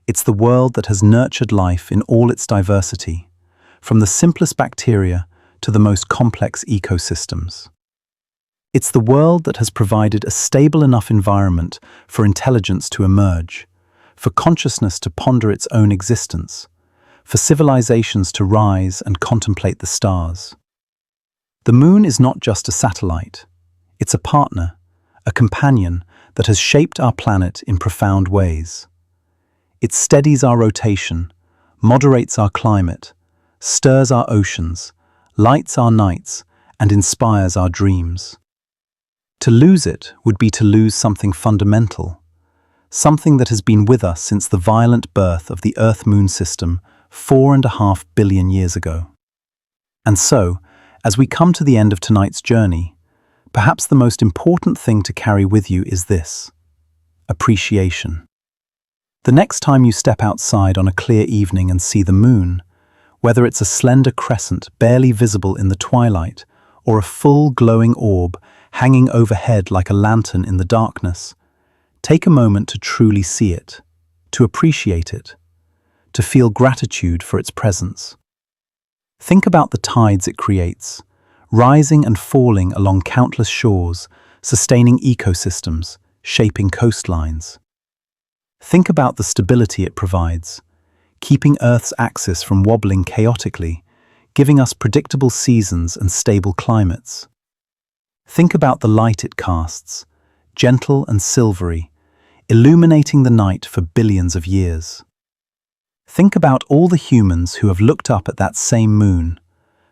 Speaker 1: It's the world that has nurtured life in all its diversity, from the simplest bacteria to the most complex ecosystems. It's the world that has provided a stable enough environment for intelligence to emerge, for consciousness to ponder its own existence, for civilizations to rise and contemplate the stars. The Moon is not just a satellite. It's a partner, a companion that has shaped our planet in profound ways. It steadies our rotation, moderates our climate, stirs our oceans, lights our nights, and inspires our dreams. To lose it would be to lose something fundamental, something that has been with us since the violent birth of the Earth-Moon system 4.5 billion years ago. And so, as we come to the end of tonight's journey, perhaps the most important thing to carry with you is this: appreciation. The next time you step outside on a clear evening and see the moon, whether it's a slender crescent barely visible in the twilight or a full glowing orb hanging overhead like a lantern in the darkness, take a moment to truly see it, to appreciate it, to feel gratitude for its presence. Think about the tides it creates, rising and falling along countless shores, sustaining ecosystems, shaping coastlines. Think about the stability it provides, keeping Earth's axis from wobbling chaotically, giving us predictable seasons and stable climates. Think about the light it casts, gentle and silvery, illuminating the night for billions of years. Think about all the humans who have looked up at that same moon,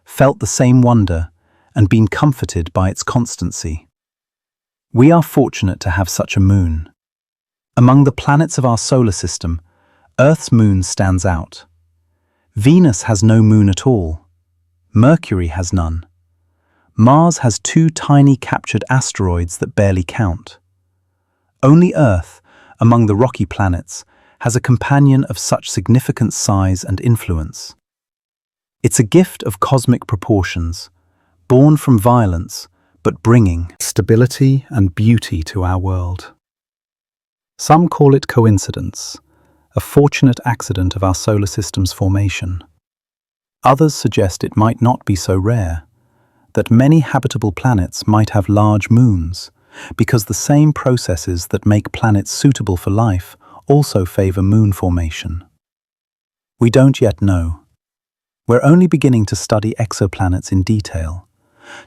Speaker 1: felt the same wonder, and been comforted by its constancy. We are fortunate to have such a moon. Among the planets of our solar system, Earth's moon stands out. Venus has no moon at all. Mercury has none. Mars has 2 tiny captured asteroids that barely count. Only Earth, among the rocky planets, has a companion of such significant size and influence. It's a gift of cosmic proportions, born from violence, but bringing stability and beauty to our world. Some call it coincidence, a fortunate accident of our solar system's formation. Others suggest it might not be so rare, that many habitable planets might have large moons, because the same processes that make planets suitable for life also favor moon formation. We don't yet know. We're only beginning to study exoplanets in detail,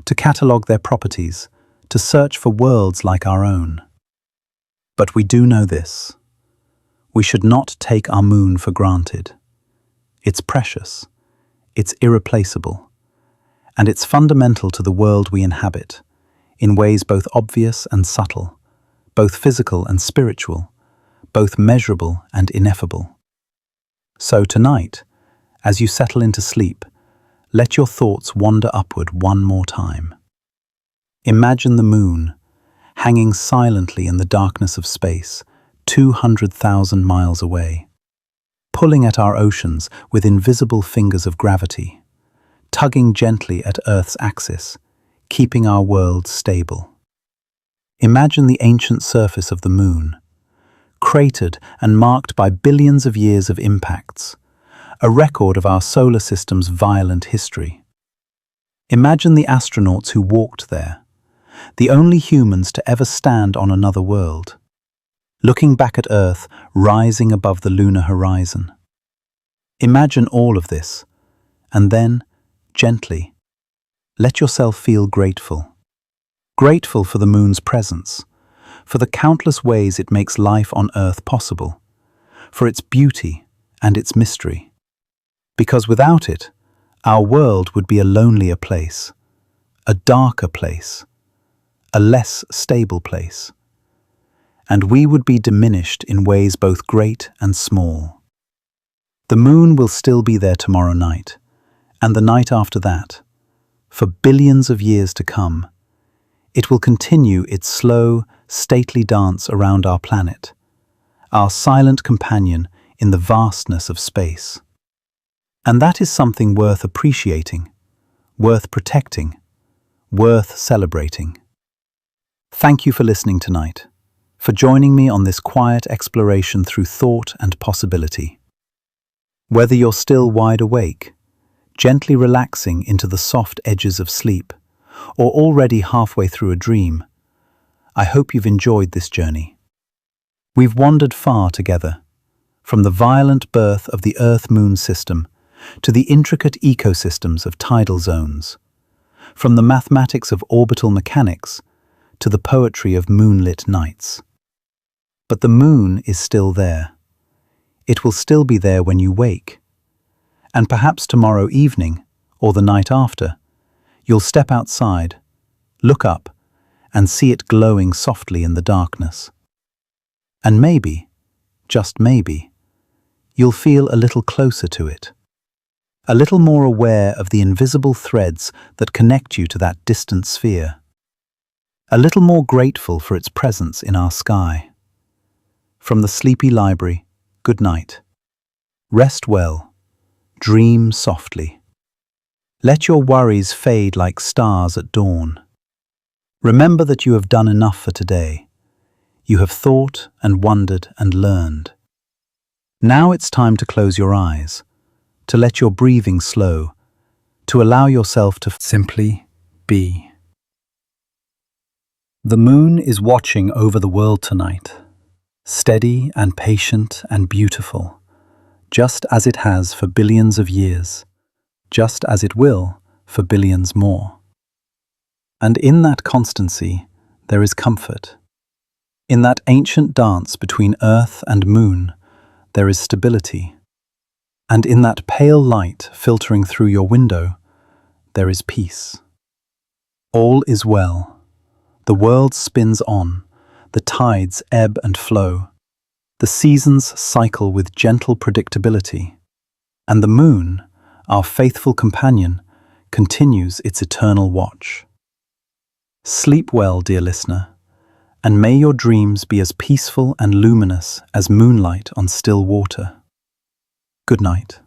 Speaker 1: to catalogue their properties, to search for worlds like our own. But we do know this. We should not take our moon for granted. It's precious, it's irreplaceable, and it's fundamental to the world we inhabit, in ways both obvious and subtle, both physical and spiritual, both measurable and ineffable. So tonight, as you settle into sleep, let your thoughts wander upward one more time. Imagine the moon, hanging silently in the darkness of space, 200,000 miles away, pulling at our oceans with invisible fingers of gravity, tugging gently at Earth's axis, keeping our world stable. Imagine the ancient surface of the moon, cratered and marked by billions of years of impacts, a record of our solar system's violent history. Imagine the astronauts who walked there, the only humans to ever stand on another world, looking back at Earth rising above the lunar horizon. Imagine all of this, and then, gently, let yourself feel grateful. Grateful for the moon's presence, for the countless ways it makes life on Earth possible, for its beauty and its mystery. Because without it, our world would be a lonelier place, a darker place, a less stable place. And we would be diminished in ways both great and small. The moon will still be there tomorrow night, and the night after that, for billions of years to come. It will continue its slow, stately dance around our planet, our silent companion in the vastness of space. And that is something worth appreciating, worth protecting, worth celebrating. Thank you for listening tonight, for joining me on this quiet exploration through thought and possibility. Whether you're still wide awake, gently relaxing into the soft edges of sleep, or already halfway through a dream, I hope you've enjoyed this journey. We've wandered far together, from the violent birth of the Earth-Moon system to the intricate ecosystems of tidal zones, from the mathematics of orbital mechanics to the poetry of moonlit nights. But the moon is still there. It will still be there when you wake. And perhaps tomorrow evening, or the night after, you'll step outside, look up, and see it glowing softly in the darkness. And maybe, just maybe, you'll feel a little closer to it, a little more aware of the invisible threads that connect you to that distant sphere, a little more grateful for its presence in our sky. From the Sleepy Library, good night. Rest well, dream softly. Let your worries fade like stars at dawn. Remember that you have done enough for today. You have thought and wondered and learned. Now it's time to close your eyes, to let your breathing slow, to allow yourself to simply be. The moon is watching over the world tonight, steady and patient and beautiful, just as it has for billions of years, just as it will for billions more. And in that constancy, there is comfort. In that ancient dance between Earth and moon, there is stability. And in that pale light filtering through your window, there is peace. All is well. The world spins on, the tides ebb and flow, the seasons cycle with gentle predictability, and the moon, our faithful companion, continues its eternal watch. Sleep well, dear listener, and may your dreams be as peaceful and luminous as moonlight on still water. Good night.